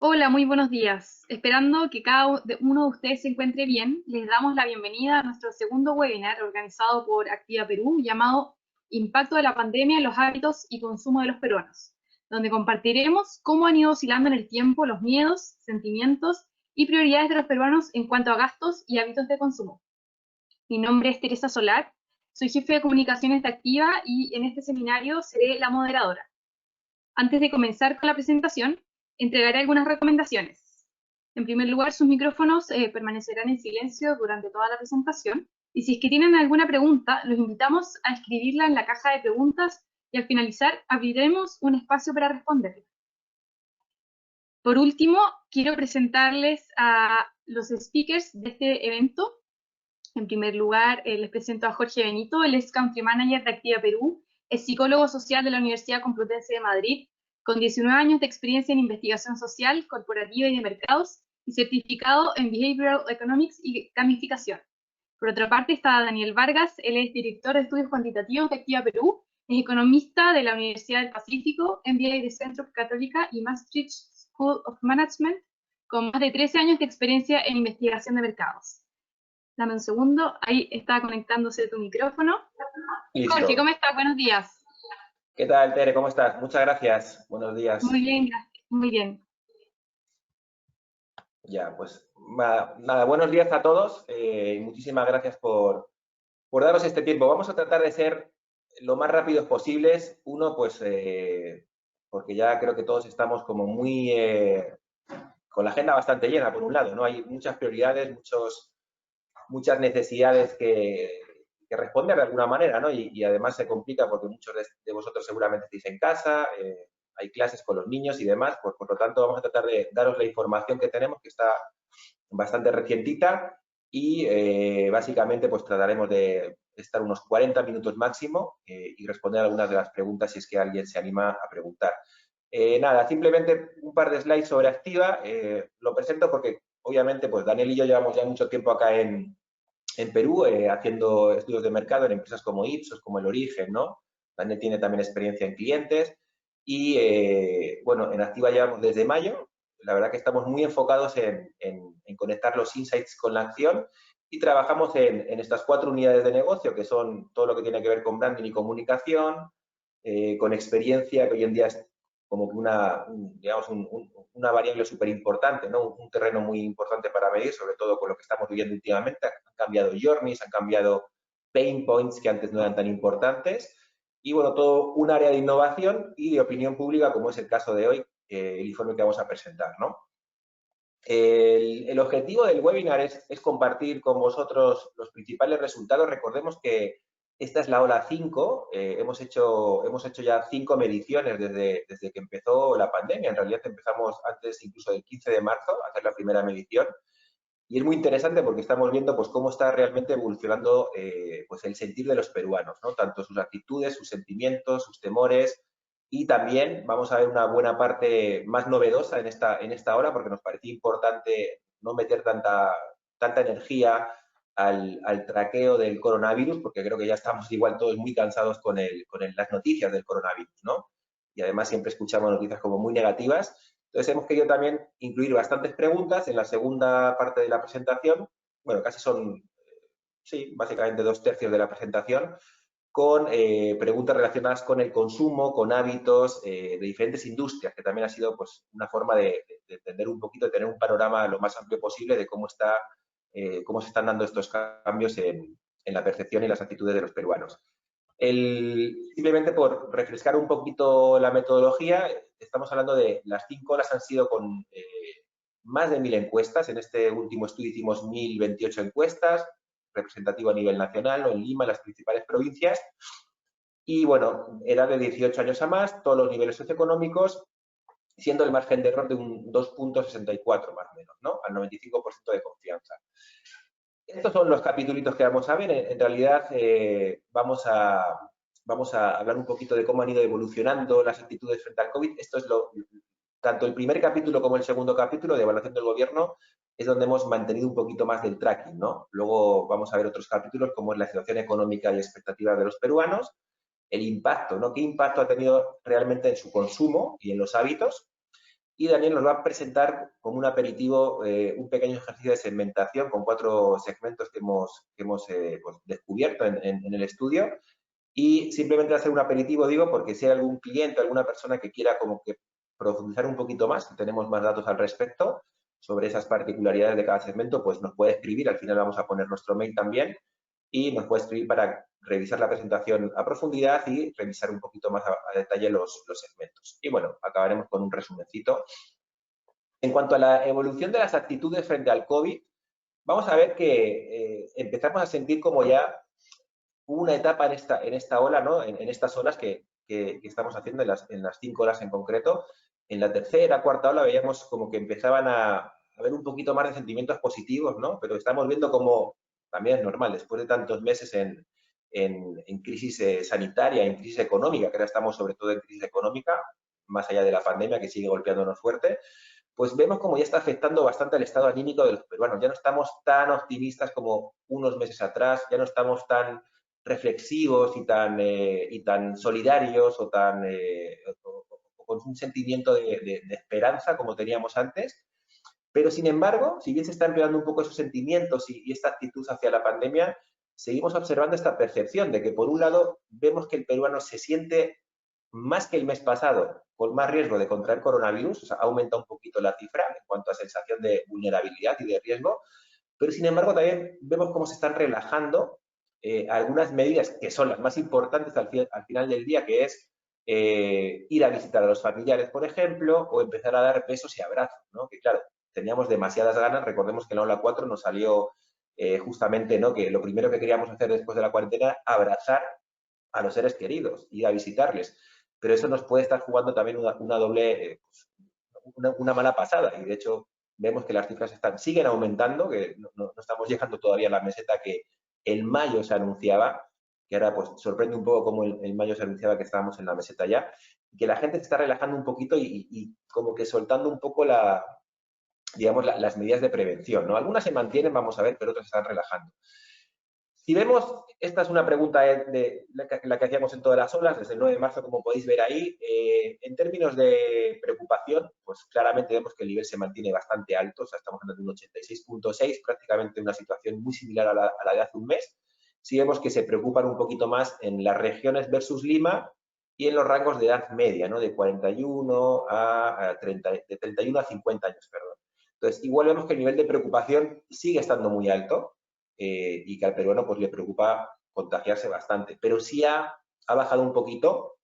Hola, muy buenos días. Esperando que uno de ustedes se encuentre bien, les damos la bienvenida a nuestro segundo webinar organizado por Activa Perú llamado Impacto de la pandemia en los hábitos y consumo de los peruanos, donde compartiremos cómo han ido oscilando en el tiempo los miedos, sentimientos y prioridades de los peruanos en cuanto a gastos y hábitos de consumo. Mi nombre es Teresa Solar, soy jefe de comunicaciones de Activa y en este seminario seré la moderadora. Antes de comenzar con la presentación, entregaré algunas recomendaciones. En primer lugar, sus micrófonos permanecerán en silencio durante toda la presentación y si es que tienen alguna pregunta, los invitamos a escribirla en la caja de preguntas y al finalizar abriremos un espacio para responderla. Por último, quiero presentarles a los speakers de este evento. En primer lugar, les presento a Jorge Benito, él es Country Manager de Activa Perú, es psicólogo social de la Universidad Complutense de Madrid, con 19 años de experiencia en investigación social, corporativa y de mercados, y certificado en Behavioral Economics y gamificación. Por otra parte está Daniel Vargas, él es director de estudios cuantitativos de Activa Perú, es economista de la Universidad del Pacífico, MBA de Centro Católica y Maastricht School of Management, con más de 13 años de experiencia en investigación de mercados. Dame un segundo, ahí está conectándose tu micrófono. Jorge, Listo. ¿cómo estás? Buenos días. ¿Qué tal, Tere? ¿Cómo estás? Muchas gracias. Buenos Muy días. bien, gracias. Muy bien. Ya, pues nada, buenos días a todos. Muchísimas gracias por darnos este tiempo. Vamos a tratar de ser lo más rápidos posibles. Uno, pues, porque ya creo que todos estamos como muy con la agenda bastante llena, por un lado, ¿no? Hay muchas prioridades, muchas necesidades que responder de alguna manera, ¿no? Y además se complica porque muchos de vosotros seguramente estáis en casa, hay clases con los niños y demás, pues por lo tanto vamos a tratar de daros la información que tenemos, que está bastante recientita y básicamente pues trataremos de estar unos 40 minutos máximo y responder algunas de las preguntas si es que alguien se anima a preguntar. Nada, simplemente un par de slides sobre Activa. Lo presento porque obviamente pues Daniel y yo llevamos ya mucho tiempo acá en Perú haciendo estudios de mercado en empresas como Ipsos, como El Origen, ¿no? Daniel tiene también experiencia en clientes y, bueno, en Activa llevamos desde mayo. La verdad que estamos muy enfocados en conectar los insights con la acción y trabajamos en estas 4 unidades de negocio, que son todo lo que tiene que ver con branding y comunicación, con experiencia, que hoy en día es como que digamos, una variable súper importante, ¿no? Un terreno muy importante para medir, sobre todo con lo que estamos viviendo últimamente. Han cambiado journeys, han cambiado pain points que antes no eran tan importantes. Y bueno, todo un área de innovación y de opinión pública, como es el caso de hoy, el informe que vamos a presentar, ¿no? El objetivo del webinar es compartir con vosotros los principales resultados. Recordemos que esta es la ola 5, hemos hecho ya 5 mediciones desde que empezó la pandemia. En realidad empezamos antes incluso del 15 de marzo a hacer la primera medición. Y es muy interesante porque estamos viendo pues, cómo está realmente evolucionando pues, el sentir de los peruanos, ¿no? Tanto sus actitudes, sus sentimientos, sus temores, y también vamos a ver una buena parte más novedosa en esta hora porque nos parecía importante no meter tanta energía al traqueo del coronavirus, porque creo que ya estamos igual todos muy cansados con las noticias del coronavirus, ¿no? Y además siempre escuchamos noticias como muy negativas. Entonces hemos querido también incluir bastantes preguntas en la segunda parte de la presentación. Bueno, casi son, sí, básicamente 2/3 de la presentación, con preguntas relacionadas con el consumo, con hábitos de diferentes industrias, que también ha sido pues, una forma de entender un poquito, de tener un panorama lo más amplio posible de cómo se están dando estos cambios en la percepción y las actitudes de los peruanos. Simplemente por refrescar un poquito la metodología, estamos hablando de las 5 horas han sido con más de 1000 encuestas. En este último estudio hicimos 1028 encuestas, representativo a nivel nacional, ¿no? En Lima, en las principales provincias. Y bueno, edad de 18 años a más, todos los niveles socioeconómicos, siendo el margen de error de un 2,64 más o menos, ¿no? Al 95% de confianza. Estos son los capítulos que vamos a ver. En realidad vamos a hablar un poquito de cómo han ido evolucionando las actitudes frente al COVID. Esto es tanto el primer capítulo como el segundo capítulo de evaluación del gobierno es donde hemos mantenido un poquito más del tracking, ¿no? Luego vamos a ver otros capítulos como es la situación económica y expectativas de los peruanos, el impacto, ¿no? ¿Qué impacto ha tenido realmente en su consumo y en los hábitos? y Daniel nos va a presentar como un aperitivo un pequeño ejercicio de segmentación con 4 segmentos que hemos pues, descubierto en el estudio. Y simplemente hacer un aperitivo, digo, porque si hay algún cliente, alguna persona que quiera como que profundizar un poquito más, tenemos más datos al respecto sobre esas particularidades de cada segmento, pues nos puede escribir, al final vamos a poner nuestro mail también, y nos puede escribir para revisar la presentación a profundidad y revisar un poquito más a detalle los segmentos. Y bueno, acabaremos con un resumencito. En cuanto a la evolución de las actitudes frente al COVID, vamos a ver que empezamos a sentir como ya hubo una etapa en esta ola, ¿no? En estas olas que estamos haciendo, en las 5 horas en concreto. En la tercera, cuarta ola veíamos como que empezaban a haber un poquito más de sentimientos positivos, ¿no? Pero estamos viendo como, también es normal, después de tantos meses en crisis sanitaria, en crisis económica, que ahora estamos sobre todo en crisis económica, más allá de la pandemia que sigue golpeándonos fuerte, pues vemos como ya está afectando bastante al estado anímico de los peruanos. Ya no estamos tan optimistas como unos meses atrás, ya no estamos tan reflexivos y tan solidarios o con un sentimiento de esperanza como teníamos antes. Pero, sin embargo, si bien se están empeorando un poco esos sentimientos y esta actitud hacia la pandemia, seguimos observando esta percepción de que, por un lado, vemos que el peruano se siente más que el mes pasado con más riesgo de contraer coronavirus, o sea, aumenta un poquito la cifra en cuanto a sensación de vulnerabilidad y de riesgo, pero sin embargo también vemos cómo se están relajando algunas medidas que son las más importantes al final del día, que es ir a visitar a los familiares, por ejemplo, o empezar a dar besos y abrazos, ¿no? Que claro, teníamos demasiadas ganas, recordemos que en la ola 4 nos salió justamente, ¿no? Que lo primero que queríamos hacer después de la cuarentena era abrazar a los seres queridos, ir a visitarles, pero eso nos puede estar jugando también una doble, una mala pasada, y de hecho vemos que las cifras siguen aumentando, que no estamos llegando todavía a la meseta que en mayo se anunciaba, que ahora pues sorprende un poco cómo en mayo se anunciaba que estábamos en la meseta ya, y que la gente se está relajando un poquito y como que soltando un poco digamos, las medidas de prevención, ¿no? Algunas se mantienen, vamos a ver, pero otras se están relajando. Si vemos, esta es una pregunta de la que hacíamos en todas las olas, desde el 9 de marzo, como podéis ver ahí, en términos de preocupación, pues claramente vemos que el nivel se mantiene bastante alto, o sea, estamos hablando de un 86,6, prácticamente una situación muy similar a la de hace un mes. Sí vemos que se preocupan un poquito más en las regiones versus Lima y en los rangos de edad media, ¿no? De 41 a 30, de 31 a 50 años, perdón. Entonces, igual vemos que el nivel de preocupación sigue estando muy alto, y que al peruano pues le preocupa contagiarse bastante, pero sí ha bajado un poquito,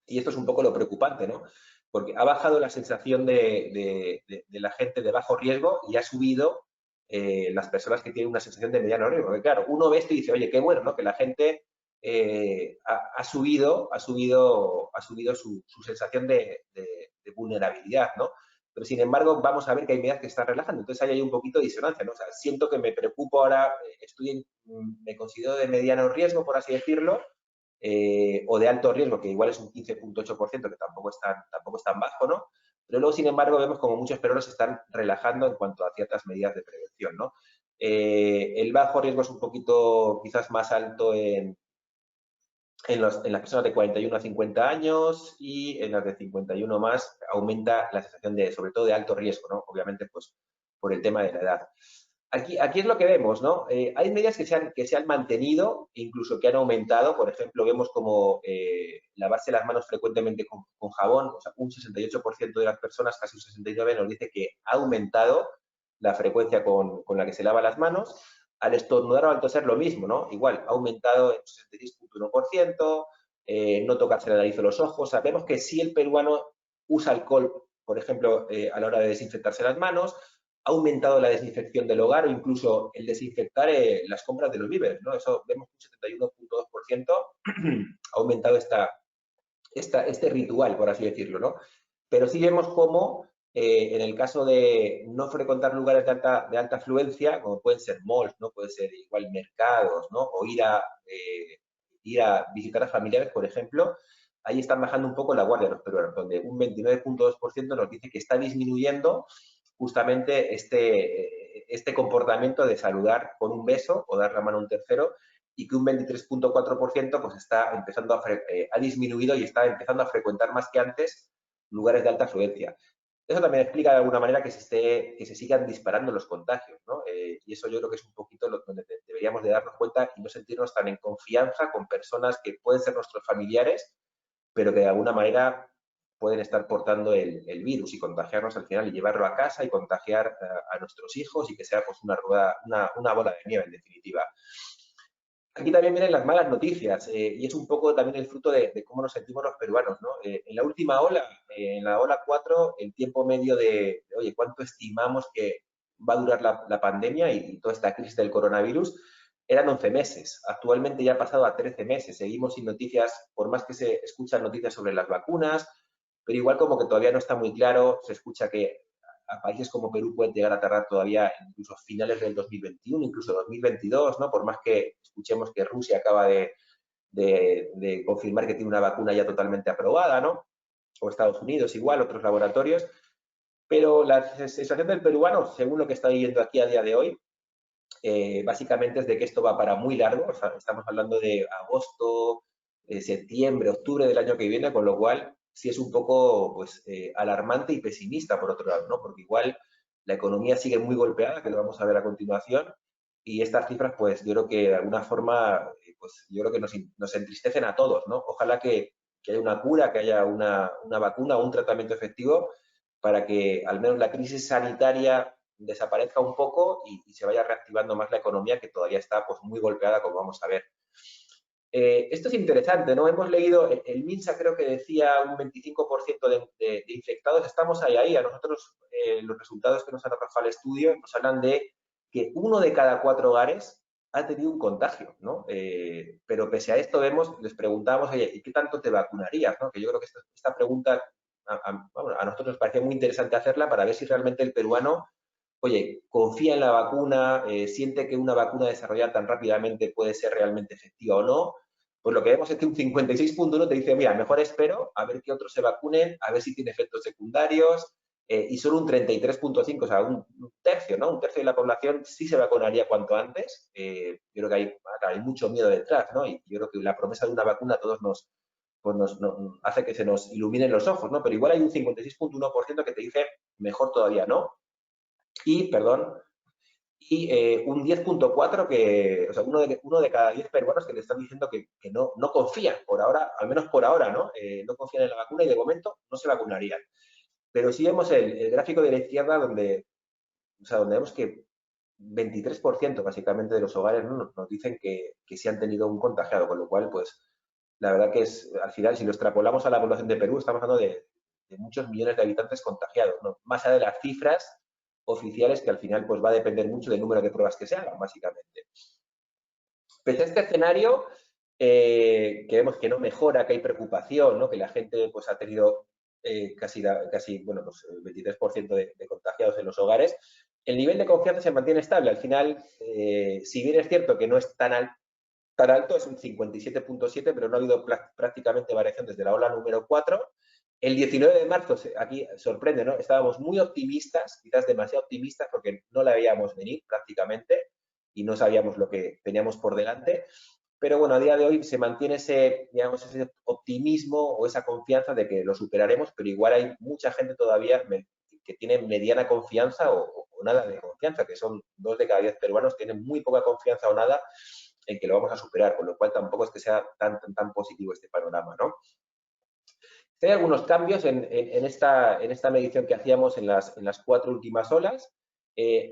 y esto es un poco lo preocupante, ¿no? Porque ha bajado la sensación de la gente de bajo riesgo y ha subido las personas que tienen una sensación de mediano riesgo. Porque claro, uno ve esto y dice, oye, qué bueno, ¿no? Que la gente ha subido su sensación de vulnerabilidad, ¿no? Pero, sin embargo, vamos a ver que hay medidas que están relajando. Entonces, ahí hay un poquito de disonancia, ¿no? O sea, siento que me preocupo ahora, me considero de mediano riesgo, por así decirlo, o de alto riesgo, que igual es un 15,8%, que tampoco es tan bajo, ¿no? Pero luego, sin embargo, vemos como muchos peruanos se están relajando en cuanto a ciertas medidas de prevención, ¿no? El bajo riesgo es un poquito quizás más alto en las personas de 41 a 50 años, y en las de 51 más aumenta la sensación sobre todo de alto riesgo, ¿no? Obviamente, pues, por el tema de la edad. Aquí es lo que vemos, ¿no? Hay medidas que se han mantenido, incluso que han aumentado. Por ejemplo, vemos como lavarse las manos frecuentemente con jabón. O sea, un 68% de las personas, casi un 69%, nos dice que ha aumentado la frecuencia con la que se lava las manos. Al estornudar o al toser lo mismo, ¿no? Igual, ha aumentado en un 66,1%, no tocarse la nariz o los ojos. O sea, vemos que si el peruano usa alcohol, por ejemplo, a la hora de desinfectarse las manos, ha aumentado la desinfección del hogar o incluso el desinfectar las compras de los víveres, ¿no? Eso vemos que un 71,2% ha aumentado este ritual, por así decirlo, ¿no? Pero sí vemos cómo en el caso de no frecuentar lugares de alta afluencia, como pueden ser malls, ¿no? Puede ser igual mercados, ¿no? O ir a visitar a familiares, por ejemplo, ahí están bajando un poco la guardia los peruanos, donde un 29,2% nos dice que está disminuyendo justamente este comportamiento de saludar con un beso o dar la mano a un tercero, y que un 23,4% pues está empezando ha disminuido y está empezando a frecuentar más que antes lugares de alta afluencia. eso también explica de alguna manera que se sigan disparando los contagios, ¿no? Y eso yo creo que es un poquito donde deberíamos de darnos cuenta y no sentirnos tan en confianza con personas que pueden ser nuestros familiares, pero que de alguna manera pueden estar portando el virus y contagiarnos al final y llevarlo a casa y contagiar a nuestros hijos y que sea pues una bola de nieve en definitiva. Aquí también vienen las malas noticias y es un poco también el fruto de cómo nos sentimos los peruanos, ¿no? En la última ola, en la ola 4, el tiempo medio oye, ¿cuánto estimamos que va a durar la pandemia y toda esta crisis del coronavirus? Eran 11 meses. Actualmente ya ha pasado a 13 meses. Seguimos sin noticias, por más que se escuchan noticias sobre las vacunas, pero igual como que todavía no está muy claro, se escucha que a países como Perú pueden llegar a tardar todavía incluso finales del 2021, incluso 2022, ¿no? Por más que escuchemos que Rusia acaba de confirmar que tiene una vacuna ya totalmente aprobada, ¿no? O Estados Unidos igual, otros laboratorios. Pero la sensación del peruano, según lo que está viviendo aquí a día de hoy, básicamente es de que esto va para muy largo. O sea, estamos hablando de agosto, septiembre, octubre del año que viene, con lo cual sí es un poco pues, alarmante y pesimista por otro lado, ¿no? Porque igual la economía sigue muy golpeada, que lo vamos a ver a continuación, y estas cifras, pues yo creo que de alguna forma, pues yo creo que nos entristecen a todos, ¿no? Ojalá que haya una cura, que haya una vacuna o un tratamiento efectivo para que al menos la crisis sanitaria desaparezca un poco y se vaya reactivando más la economía que todavía está pues muy golpeada, como vamos a ver. Esto es interesante, ¿no? Hemos leído, el MINSA creo que decía un 25% de infectados, estamos ahí. A nosotros los resultados que nos han arrojado el estudio nos hablan de que 1 de cada 4 hogares ha tenido un contagio, ¿no? Pero pese a esto les preguntamos, oye, ¿y qué tanto te vacunarías? ¿No? Que yo creo que esta pregunta a nosotros nos parece muy interesante hacerla para ver si realmente el peruano, oye, confía en la vacuna, siente que una vacuna desarrollada tan rápidamente puede ser realmente efectiva o no. Pues lo que vemos es que un 56,1 te dice, mira, mejor espero a ver que otros se vacunen, a ver si tiene efectos secundarios, y solo un 33,5, o sea, un tercio, ¿no? Un tercio de la población sí se vacunaría cuanto antes. Yo creo que hay mucho miedo detrás, ¿no? Y yo creo que la promesa de una vacuna a todos pues hace que se nos iluminen los ojos, ¿no? Pero igual hay un 56,1% que te dice, mejor todavía no. Y, perdón, un 10,4 o sea, uno de cada 10 peruanos que le están diciendo que no confían, por ahora, al menos por ahora, ¿no? No confían en la vacuna y de momento no se vacunarían. Pero si vemos el gráfico de la izquierda donde vemos que 23% básicamente de los hogares, ¿no? nos dicen que sí han tenido un contagiado, con lo cual, pues, la verdad que al final, si lo extrapolamos a la población de Perú, estamos hablando de muchos millones de habitantes contagiados, ¿no? Más allá de las cifras oficiales, que al final pues va a depender mucho del número de pruebas que se hagan, básicamente. Pese a este escenario, que vemos que no mejora, que hay preocupación, ¿no? Que la gente pues ha tenido casi bueno, pues, el 23% de contagiados en los hogares, el nivel de confianza se mantiene estable. Al final, si bien es cierto que no es tan alto, es un 57,7, pero no ha habido prácticamente variación desde la ola número 4. El 19 de marzo, aquí sorprende, ¿no? Estábamos muy optimistas, quizás demasiado optimistas, porque no la veíamos venir prácticamente y no sabíamos lo que teníamos por delante. Pero bueno, a día de hoy se mantiene digamos, ese optimismo o esa confianza de que lo superaremos, pero igual hay mucha gente todavía que tiene mediana confianza o nada de confianza, que son 2 de cada 10 peruanos, tienen muy poca confianza o nada en que lo vamos a superar, con lo cual tampoco es que sea tan positivo este panorama, ¿no? Hay algunos cambios en esta medición que hacíamos en las 4 últimas olas.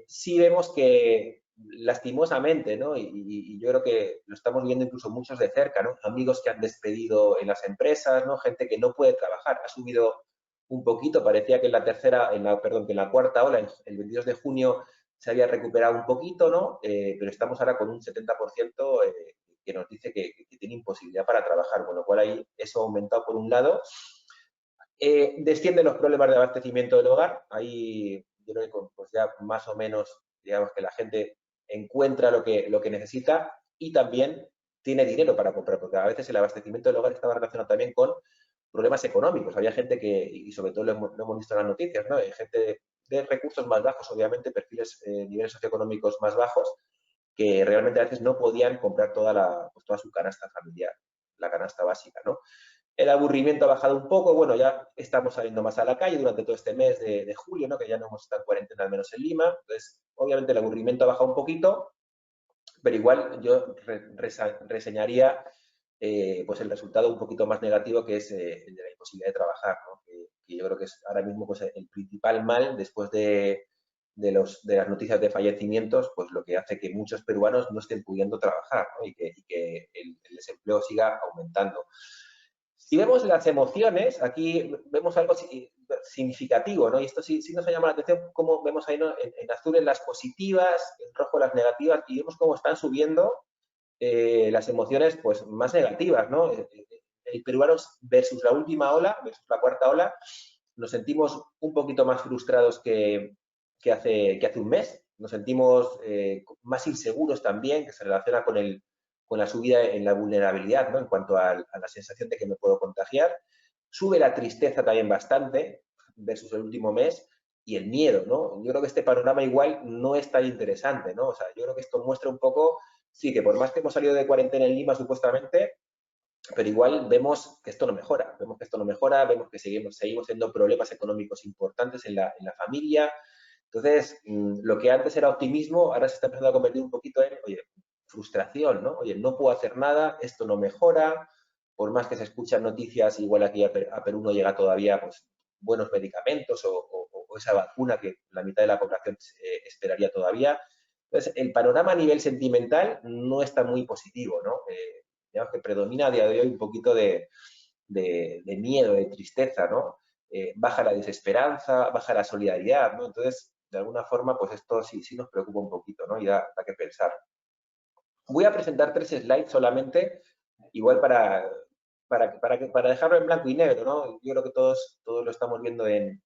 Sí vemos que, lastimosamente, ¿no? Y yo creo que lo estamos viendo incluso muchos de cerca, ¿no? Amigos que han despedido en las empresas, ¿no? Gente que no puede trabajar, ha subido un poquito, parecía que en la cuarta ola, el 22 de junio, se había recuperado un poquito, ¿no? Pero estamos ahora con un 70% que nos dice que tiene imposibilidad para trabajar, con lo cual ahí eso ha aumentado por un lado. Descienden los problemas de abastecimiento del hogar. Ahí yo creo que pues ya más o menos, digamos que la gente encuentra lo que necesita y también tiene dinero para comprar, porque a veces el abastecimiento del hogar estaba relacionado también con problemas económicos. Había gente y sobre todo lo hemos visto en las noticias, ¿no? Hay gente de recursos más bajos, obviamente, perfiles, niveles socioeconómicos más bajos, que realmente a veces no podían comprar toda su canasta familiar, la canasta básica, ¿no? el aburrimiento ha bajado un poco, bueno, ya estamos saliendo más a la calle durante todo este mes de julio, ¿no? Que ya no hemos estado en cuarentena, al menos en Lima, entonces, obviamente el aburrimiento ha bajado un poquito, pero igual yo reseñaría pues el resultado un poquito más negativo, que es el de la imposibilidad de trabajar, ¿no? Que yo creo que es ahora mismo pues, el principal mal después de las noticias de fallecimientos, pues lo que hace que muchos peruanos no estén pudiendo trabajar, ¿no? Y que el desempleo siga aumentando. Si vemos las emociones, aquí vemos algo significativo, ¿no? Y esto sí nos llama la atención, cómo vemos ahí, ¿no? En azul en las positivas, en rojo las negativas, y vemos cómo están subiendo las emociones pues, más negativas, ¿no? El peruano versus la última ola, versus la cuarta ola, nos sentimos un poquito más frustrados que hace un mes, nos sentimos más inseguros también, que se relaciona con la subida en la vulnerabilidad, ¿no? En cuanto a la sensación de que me puedo contagiar. Sube la tristeza también bastante versus el último mes y el miedo, ¿no? Yo creo que este panorama igual no es tan interesante, ¿no? O sea, yo creo que esto muestra un poco, sí, que por más que hemos salido de cuarentena en Lima supuestamente, pero igual vemos que esto no mejora, vemos que seguimos teniendo problemas económicos importantes en la familia. Entonces, lo que antes era optimismo, ahora se está empezando a convertir un poquito en, oye, frustración, ¿no? Oye, no puedo hacer nada, esto no mejora, por más que se escuchan noticias, igual aquí a Perú no llega todavía pues, buenos medicamentos o esa vacuna que la mitad de la población esperaría todavía. Entonces, el panorama a nivel sentimental no está muy positivo, ¿no? Digamos que predomina a día de hoy un poquito de miedo, de tristeza, ¿no? Baja la desesperanza, baja la solidaridad, ¿no? Entonces, de alguna forma, pues esto sí nos preocupa un poquito, ¿no? Y da que pensar. Voy a presentar 3 slides solamente, igual para dejarlo en blanco y negro, ¿no? Yo creo que todos lo estamos viendo en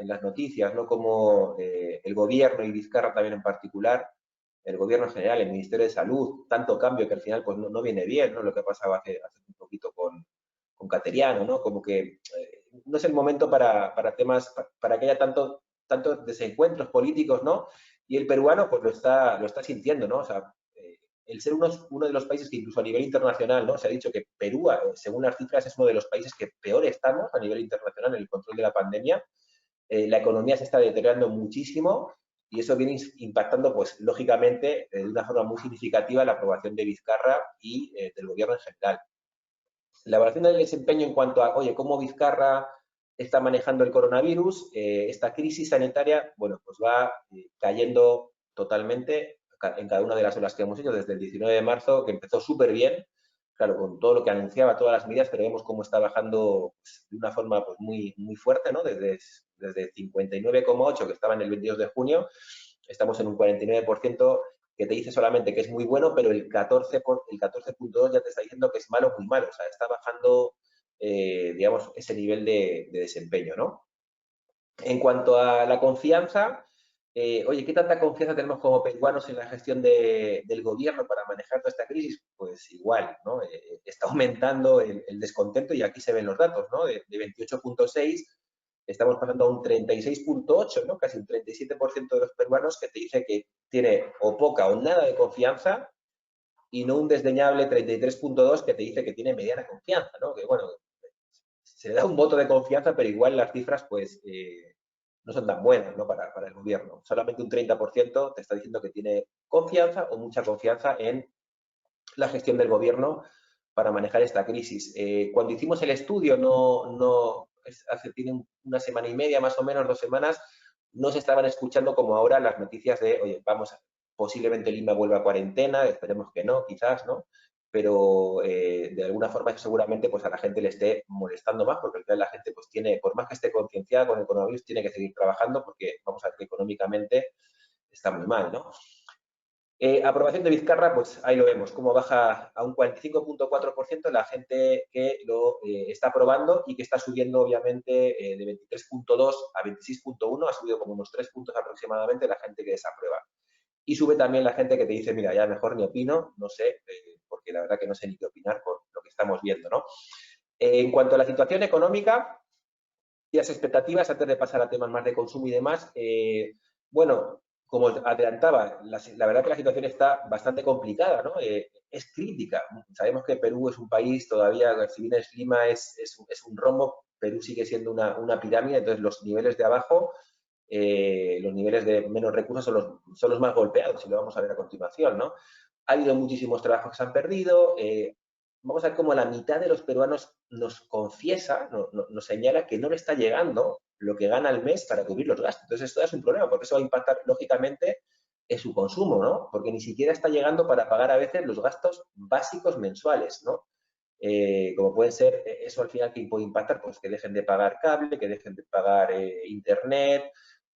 las noticias, ¿no? Como el gobierno y Vizcarra también en particular, el gobierno en general, el Ministerio de Salud, tanto cambio que al final pues no viene bien, ¿no? Lo que pasaba hace un poquito con Cateriano, ¿no? Como que no es el momento para temas, para que haya tantos desencuentros políticos, ¿no? Y el peruano pues lo está sintiendo, ¿no? O sea, el ser uno de los países que incluso a nivel internacional, ¿no? Se ha dicho que Perú, según las cifras, es uno de los países que peor estamos a nivel internacional en el control de la pandemia. La economía se está deteriorando muchísimo y eso viene impactando, pues, lógicamente, de una forma muy significativa la aprobación de Vizcarra y del gobierno en general. La evaluación del desempeño en cuanto a, oye, cómo Vizcarra está manejando el coronavirus, esta crisis sanitaria, bueno, pues va cayendo totalmente en cada una de las olas que hemos hecho desde el 19 de marzo, que empezó súper bien, claro, con todo lo que anunciaba, todas las medidas, pero vemos cómo está bajando pues, de una forma pues, muy fuerte, ¿no? Desde 59,8 que estaba en el 22 de junio, estamos en un 49% que te dice solamente que es muy bueno, pero el 14,2 ya te está diciendo que es malo, muy malo. O sea, está bajando, digamos, ese nivel de desempeño, ¿no? En cuanto a la confianza, oye, ¿qué tanta confianza tenemos como peruanos en la gestión del gobierno para manejar toda esta crisis? Pues igual, ¿no? Está aumentando el descontento y aquí se ven los datos, ¿no? De 28,6 estamos pasando a un 36,8, ¿no? Casi un 37% de los peruanos que te dice que tiene o poca o nada de confianza y no un desdeñable 33,2 que te dice que tiene mediana confianza, ¿no? Que bueno, se le da un voto de confianza, pero igual las cifras, pues, no son tan buenas, ¿no? Para el gobierno. Solamente un 30% te está diciendo que tiene confianza o mucha confianza en la gestión del gobierno para manejar esta crisis. Cuando hicimos el estudio, tiene una semana y media, más o menos, 2 semanas, no se estaban escuchando como ahora las noticias de, oye, posiblemente Lima vuelva a cuarentena, esperemos que no, quizás, ¿no? Pero de alguna forma seguramente pues a la gente le esté molestando más porque al final la gente pues tiene, por más que esté concienciada con el coronavirus, tiene que seguir trabajando porque vamos a ver que económicamente está muy mal, ¿no? Aprobación de Vizcarra, pues ahí lo vemos, cómo baja a un 45,4% la gente que lo está aprobando y que está subiendo obviamente de 23,2 a 26,1, ha subido como unos 3 puntos aproximadamente la gente que desaprueba. Y sube también la gente que te dice, mira, ya mejor ni opino, no sé, porque la verdad que no sé ni qué opinar por lo que estamos viendo, ¿no? En cuanto a la situación económica y las expectativas, antes de pasar a temas más de consumo y demás, bueno, como adelantaba, la verdad que la situación está bastante complicada, ¿no? Es crítica. Sabemos que Perú es un país todavía, si bien es Lima es un rombo, Perú sigue siendo una pirámide, entonces los niveles de abajo, los niveles de menos recursos son los más golpeados, y lo vamos a ver a continuación, ¿no? Ha habido muchísimos trabajos que se han perdido. Vamos a ver cómo la mitad de los peruanos nos confiesa, nos señala que no le está llegando lo que gana al mes para cubrir los gastos. Entonces, esto es un problema, porque eso va a impactar, lógicamente, en su consumo, ¿no? Porque ni siquiera está llegando para pagar a veces los gastos básicos mensuales, ¿no? Como pueden ser, eso al final que puede impactar, pues que dejen de pagar cable, que dejen de pagar internet,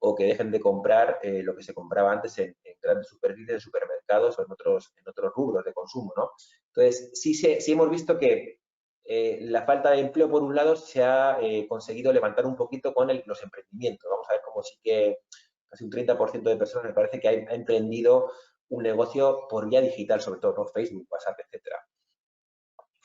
o que dejen de comprar lo que se compraba antes en grandes superficies, en supermercados o en otros rubros de consumo, ¿no? Entonces, sí hemos visto que la falta de empleo, por un lado, se ha conseguido levantar un poquito con los emprendimientos. Vamos a ver cómo sí que casi un 30% de personas me parece que ha emprendido un negocio por vía digital, sobre todo por Facebook, WhatsApp, etcétera.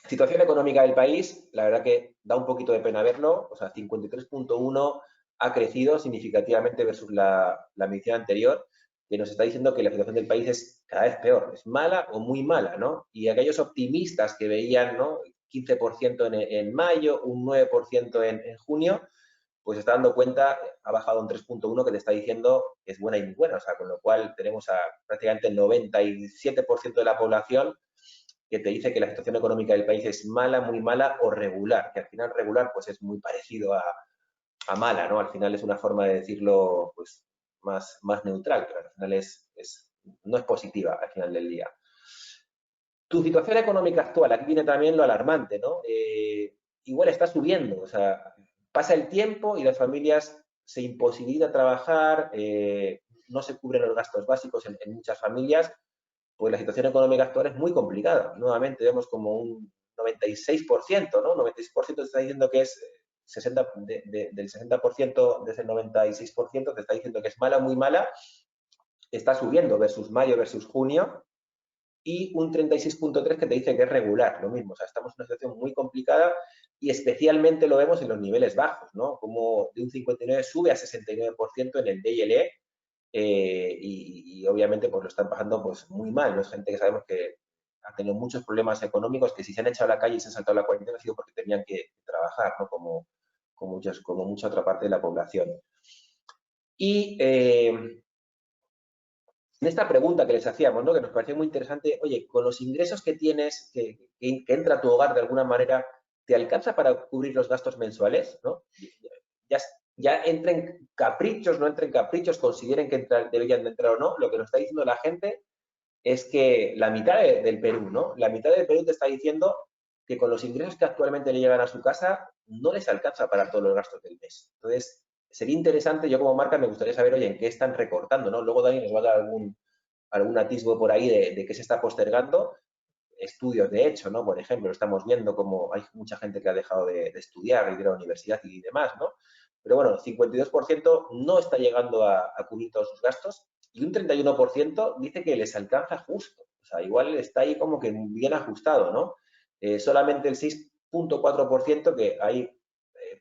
Situación económica del país, la verdad que da un poquito de pena verlo, o sea, 53.1 ha crecido significativamente versus la medición anterior, que nos está diciendo que la situación del país es cada vez peor, es mala o muy mala, ¿no? Y aquellos optimistas que veían, ¿no? 15% en mayo, un 9% en junio, pues se está dando cuenta, ha bajado un 3.1 que te está diciendo que es buena y muy buena, o sea, con lo cual tenemos a prácticamente el 97% de la población que te dice que la situación económica del país es mala, muy mala o regular, que al final regular pues es muy parecido a mala, ¿no? Al final es una forma de decirlo pues más neutral, pero al final no es positiva al final del día. Tu situación económica actual, aquí viene también lo alarmante, ¿no? Igual está subiendo, o sea, pasa el tiempo y las familias se imposibilita trabajar, no se cubren los gastos básicos en muchas familias, pues la situación económica actual es muy complicada. Nuevamente vemos como un 96%, ¿no? 96% te está diciendo que es 60, del 60% de ese 96% te está diciendo que es mala, muy mala, está subiendo versus mayo, versus junio, y un 36.3 que te dice que es regular, lo mismo. O sea, estamos en una situación muy complicada y especialmente lo vemos en los niveles bajos, ¿no? Como de un 59 sube a 69% en el D y el E, y obviamente pues lo están pasando pues muy mal, ¿no? Es gente que sabemos que ha tenido muchos problemas económicos, que si se han echado a la calle y se han saltado la cuarentena ha sido porque tenían que trabajar, ¿no? Como mucha otra parte de la población. Y en esta pregunta que les hacíamos, ¿no? Que nos pareció muy interesante, oye, con los ingresos que tienes, que entra a tu hogar de alguna manera, ¿te alcanza para cubrir los gastos mensuales? ¿No? Ya entren caprichos, no entren caprichos, consideren que deberían de entrar o no, lo que nos está diciendo la gente es que la mitad del Perú, ¿no? La mitad del Perú te está diciendo que con los ingresos que actualmente le llegan a su casa no les alcanza para todos los gastos del mes. Entonces, sería interesante, yo como marca me gustaría saber, oye, en qué están recortando, ¿no? Luego Dani nos va a dar algún atisbo por ahí de qué se está postergando. Estudios, de hecho, ¿no? Por ejemplo, estamos viendo como hay mucha gente que ha dejado de estudiar y de ir a la universidad y demás, ¿no? Pero bueno, 52% no está llegando a cubrir todos sus gastos y un 31% dice que les alcanza justo. O sea, igual está ahí como que bien ajustado, ¿no? Solamente el 6.4% que hay,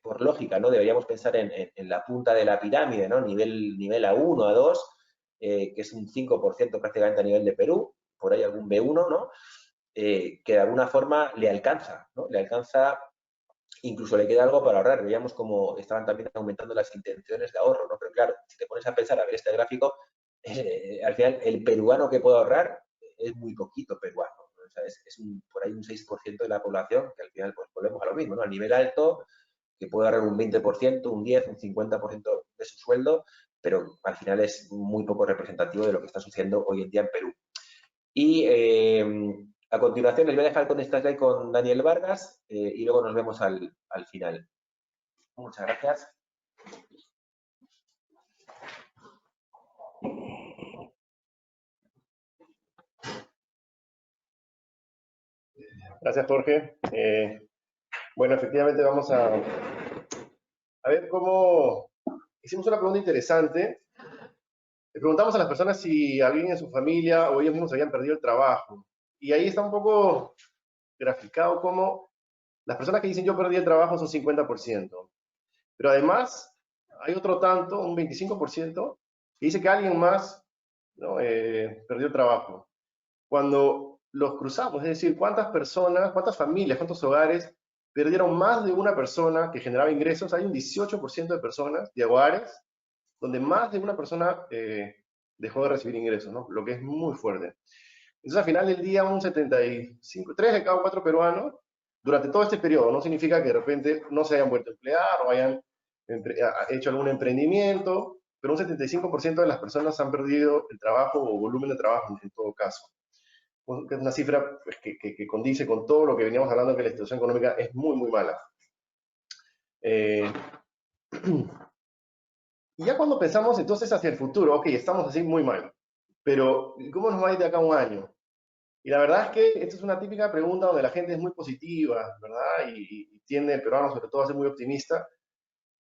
por lógica, ¿no? Deberíamos pensar en la punta de la pirámide, ¿no? Nivel A1, A2, que es un 5% prácticamente a nivel de Perú, por ahí algún B1, ¿no? Que de alguna forma le alcanza, ¿no? Le alcanza, incluso le queda algo para ahorrar. Veíamos como estaban también aumentando las intenciones de ahorro, ¿no? Pero claro, si te pones a pensar, a ver este gráfico, al final el peruano que puede ahorrar es muy poquito peruano. O sea, por ahí un 6% de la población, que al final pues volvemos a lo mismo, ¿no? A nivel alto, que puede ahorrar un 20%, un 10, un 50% de su sueldo, pero al final es muy poco representativo de lo que está sucediendo hoy en día en Perú. Y a continuación les voy a dejar con esta slide con Daniel Vargas y luego nos vemos al final. Muchas gracias. Gracias, Jorge. Bueno, efectivamente vamos a ver cómo hicimos una pregunta interesante. Le preguntamos a las personas si alguien en su familia o ellos mismos habían perdido el trabajo. Y ahí está un poco graficado cómo las personas que dicen yo perdí el trabajo son 50%. Pero además hay otro tanto, un 25%, que dice que alguien más ¿no? Perdió el trabajo. Cuando los cruzamos, es decir, cuántas personas, cuántas familias, cuántos hogares perdieron más de una persona que generaba ingresos, hay un 18% de personas, de hogares, donde más de una persona dejó de recibir ingresos, ¿no? Lo que es muy fuerte. Entonces, al final del día, un 75, 3 de cada 4 peruanos, durante todo este periodo, no significa que de repente no se hayan vuelto a emplear o hayan hecho algún emprendimiento, pero un 75% de las personas han perdido el trabajo o volumen de trabajo en todo caso. Que es una cifra pues, que condice con todo lo que veníamos hablando, que la situación económica es muy, muy mala. Y ya cuando pensamos entonces hacia el futuro, ok, estamos así muy mal, pero ¿cómo nos va a ir de acá a un año? Y la verdad es que esta es una típica pregunta donde la gente es muy positiva, ¿verdad? Y tiende, el peruano sobre todo, a ser muy optimista.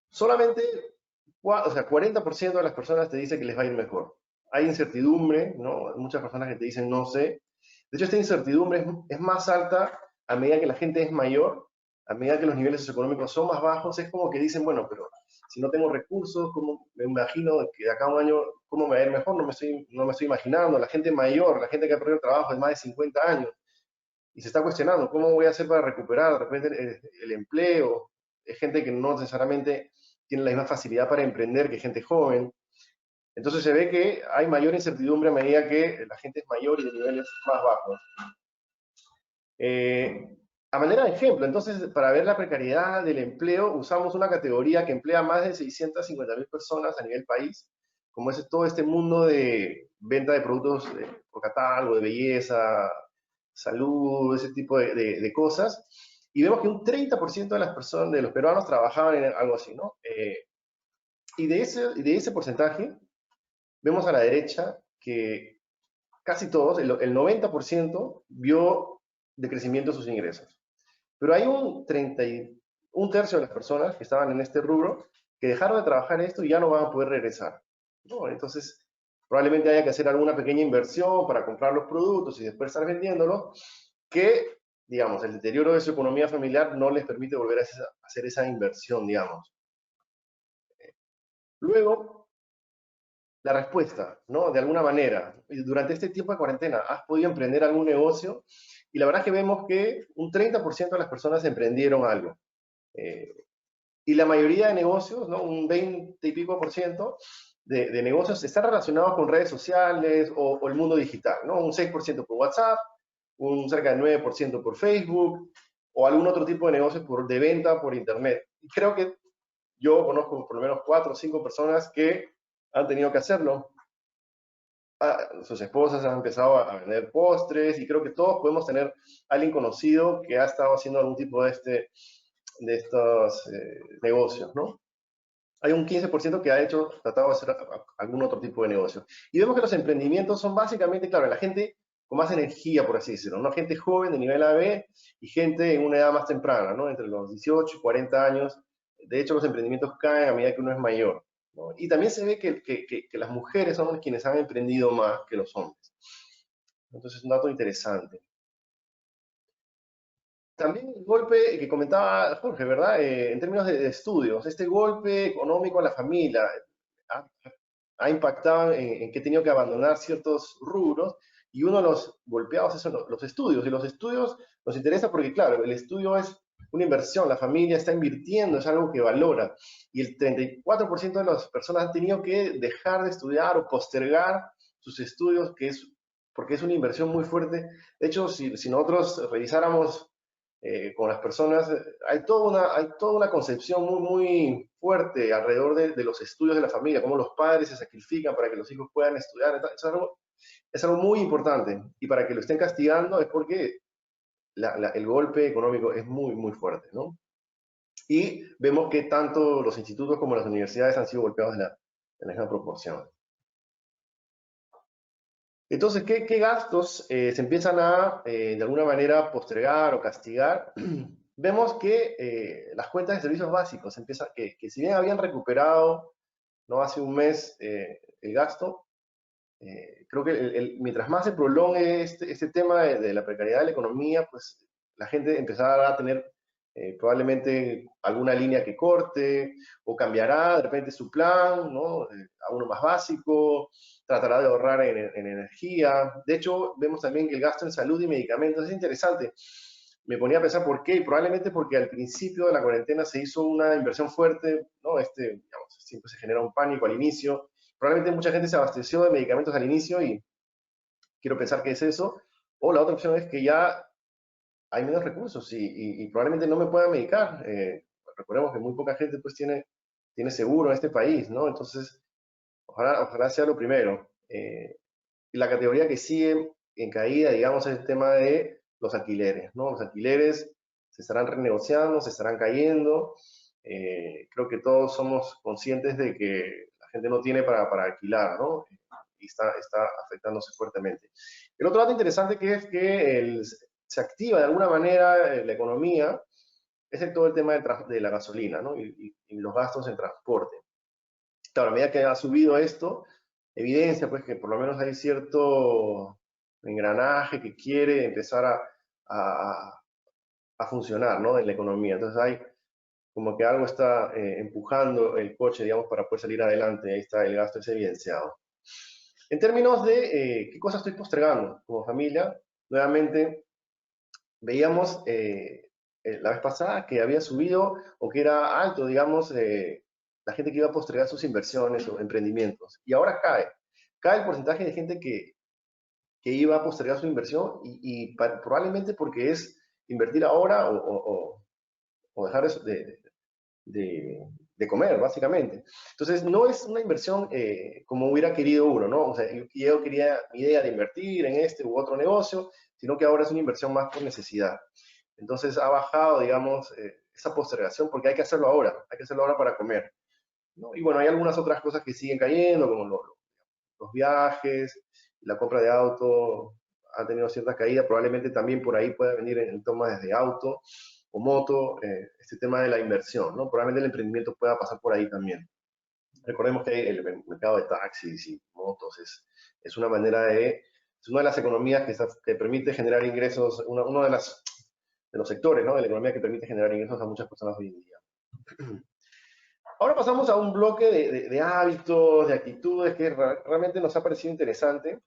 Solamente, o sea, 40% de las personas te dice que les va a ir mejor. Hay incertidumbre, ¿no? Hay muchas personas que te dicen no sé. De hecho, esta incertidumbre es más alta a medida que la gente es mayor, a medida que los niveles socioeconómicos son más bajos. Es como que dicen, bueno, pero si no tengo recursos, ¿cómo me imagino que de acá a un año, cómo me va a ir mejor? No me estoy imaginando. La gente mayor, la gente que ha perdido el trabajo de más de 50 años, y se está cuestionando, ¿cómo voy a hacer para recuperar de repente el empleo? Es gente que no necesariamente tiene la misma facilidad para emprender que gente joven. Entonces se ve que hay mayor incertidumbre a medida que la gente es mayor y de niveles más bajos. A manera de ejemplo, entonces, para ver la precariedad del empleo, usamos una categoría que emplea más de 650.000 personas a nivel país, como es todo este mundo de venta de productos por catálogo, de belleza, salud, ese tipo de cosas. Y vemos que un 30% de las personas, de los peruanos, trabajaban en algo así, ¿no? Y de ese porcentaje, vemos a la derecha que casi todos, el 90%, vio decrecimiento de sus ingresos. Pero hay un tercio de las personas que estaban en este rubro que dejaron de trabajar esto y ya no van a poder regresar, ¿no? Entonces, probablemente haya que hacer alguna pequeña inversión para comprar los productos y después estar vendiéndolos, que, digamos, el deterioro de su economía familiar no les permite volver a hacer esa inversión, digamos. Luego, la respuesta, ¿no? De alguna manera, durante este tiempo de cuarentena, ¿has podido emprender algún negocio? Y la verdad es que vemos que un 30% de las personas emprendieron algo. Y la mayoría de negocios, ¿no? Un 20 y pico por ciento de negocios están relacionados con redes sociales o el mundo digital, ¿no? Un 6% por WhatsApp, un cerca del 9% por Facebook, o algún otro tipo de negocios de venta por Internet. Y creo que yo conozco por lo menos 4 o 5 personas que han tenido que hacerlo. Sus esposas han empezado a vender postres y creo que todos podemos tener a alguien conocido que ha estado haciendo algún tipo de estos negocios, ¿no? Hay un 15% que ha tratado de hacer algún otro tipo de negocio. Y vemos que los emprendimientos son básicamente, claro, la gente con más energía, por así decirlo, ¿no? Gente joven de nivel AB y gente en una edad más temprana, ¿no? Entre los 18 y 40 años. De hecho, los emprendimientos caen a medida que uno es mayor, ¿no? Y también se ve que las mujeres son quienes han emprendido más que los hombres. Entonces, es un dato interesante. También el golpe que comentaba Jorge, ¿verdad? En términos de estudios, este golpe económico a la familia ha, ha impactado en que he tenido que abandonar ciertos rubros y uno de los golpeados son los estudios. Y los estudios nos interesa porque, claro, el estudio es una inversión, la familia está invirtiendo, es algo que valora. Y el 34% de las personas han tenido que dejar de estudiar o postergar sus estudios, porque es una inversión muy fuerte. De hecho, si nosotros revisáramos con las personas, hay toda una concepción muy, muy fuerte alrededor de los estudios de la familia, cómo los padres se sacrifican para que los hijos puedan estudiar. Es algo muy importante. Y para que lo estén castigando es porque el golpe económico es muy, muy fuerte, ¿no? Y vemos que tanto los institutos como las universidades han sido golpeados en la misma proporción. Entonces, ¿qué gastos se empiezan a, de alguna manera, postergar o castigar? Vemos que las cuentas de servicios básicos empiezan, que si bien habían recuperado, ¿no? Hace un mes el gasto, creo que mientras más se prolongue este tema de la precariedad de la economía, pues la gente empezará a tener probablemente alguna línea que corte, o cambiará de repente su plan, ¿no? A uno más básico, tratará de ahorrar en energía. De hecho, vemos también que el gasto en salud y medicamentos es interesante. Me ponía a pensar por qué, y probablemente porque al principio de la cuarentena se hizo una inversión fuerte, ¿no? Digamos, siempre se genera un pánico al inicio. Probablemente mucha gente se abasteció de medicamentos al inicio y quiero pensar que es eso. O la otra opción es que ya hay menos recursos y probablemente no me pueda medicar. Recordemos que muy poca gente pues tiene seguro en este país, ¿no? Entonces, ojalá sea lo primero. Y la categoría que sigue en caída, digamos, es el tema de los alquileres, ¿no? Los alquileres se estarán renegociando, se estarán cayendo. Creo que todos somos conscientes de que la gente no tiene para alquilar, ¿no? Y está afectándose fuertemente. El otro dato interesante que es que se activa de alguna manera la economía es todo el tema de la gasolina, ¿no? Y los gastos en transporte. Claro, a medida que ha subido esto, evidencia pues que por lo menos hay cierto engranaje que quiere empezar a funcionar, ¿no? En la economía. Entonces hay como que algo está empujando el coche, digamos, para poder salir adelante. Ahí está el gasto, es evidenciado. En términos de qué cosas estoy postergando como familia, nuevamente veíamos la vez pasada que había subido o que era alto, digamos, la gente que iba a postergar sus inversiones o emprendimientos. Y ahora cae el porcentaje de gente que iba a postergar su inversión y probablemente porque es invertir ahora o dejar de comer, básicamente. Entonces, no es una inversión como hubiera querido uno, ¿no? O sea, yo quería mi idea de invertir en este u otro negocio, sino que ahora es una inversión más por necesidad. Entonces, ha bajado, digamos, esa postergación porque hay que hacerlo ahora para comer, ¿no? Y bueno, hay algunas otras cosas que siguen cayendo, como los viajes, la compra de auto ha tenido cierta caída, probablemente también por ahí pueda venir en toma desde auto o moto, este tema de la inversión, ¿no? Probablemente el emprendimiento pueda pasar por ahí también. Recordemos que el mercado de taxis y motos es una manera es una de las economías que permite generar ingresos, uno de los sectores, ¿no? De la economía que permite generar ingresos a muchas personas hoy en día. Ahora pasamos a un bloque de hábitos, de actitudes que realmente nos ha parecido interesante.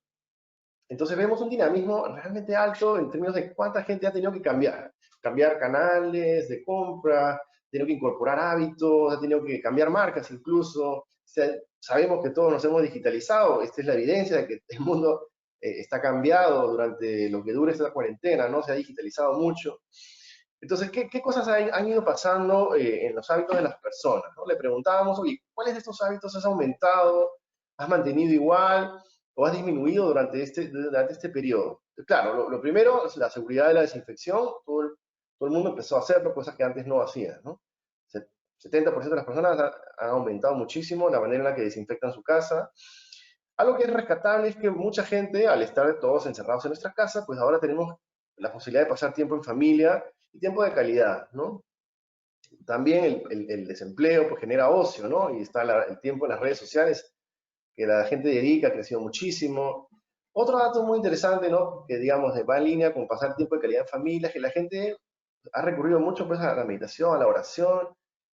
Entonces vemos un dinamismo realmente alto en términos de cuánta gente ha tenido que cambiar canales de compra, ha tenido que incorporar hábitos, ha tenido que cambiar marcas incluso. O sea, sabemos que todos nos hemos digitalizado, esta es la evidencia de que el mundo está cambiado durante lo que dure esta cuarentena, ¿no? Se ha digitalizado mucho. Entonces, ¿qué cosas han ido pasando en los hábitos de las personas, ¿no? Le preguntábamos, oye, ¿cuáles de estos hábitos has aumentado? ¿Has mantenido igual? ¿O has disminuido durante este periodo? Claro, lo primero es la seguridad de la desinfección. Todo el mundo empezó a hacerlo, cosas que antes no hacían, ¿no? 70% de las personas han aumentado muchísimo la manera en la que desinfectan su casa. Algo que es rescatable es que mucha gente, al estar todos encerrados en nuestra casa, pues ahora tenemos la posibilidad de pasar tiempo en familia y tiempo de calidad, ¿no? También el desempleo pues genera ocio, ¿no? Y está el tiempo en las redes sociales que la gente dedica, ha crecido muchísimo. Otro dato muy interesante, ¿no? Que digamos va en línea con pasar tiempo de calidad en familia, es que la gente ha recurrido mucho pues a la meditación, a la oración,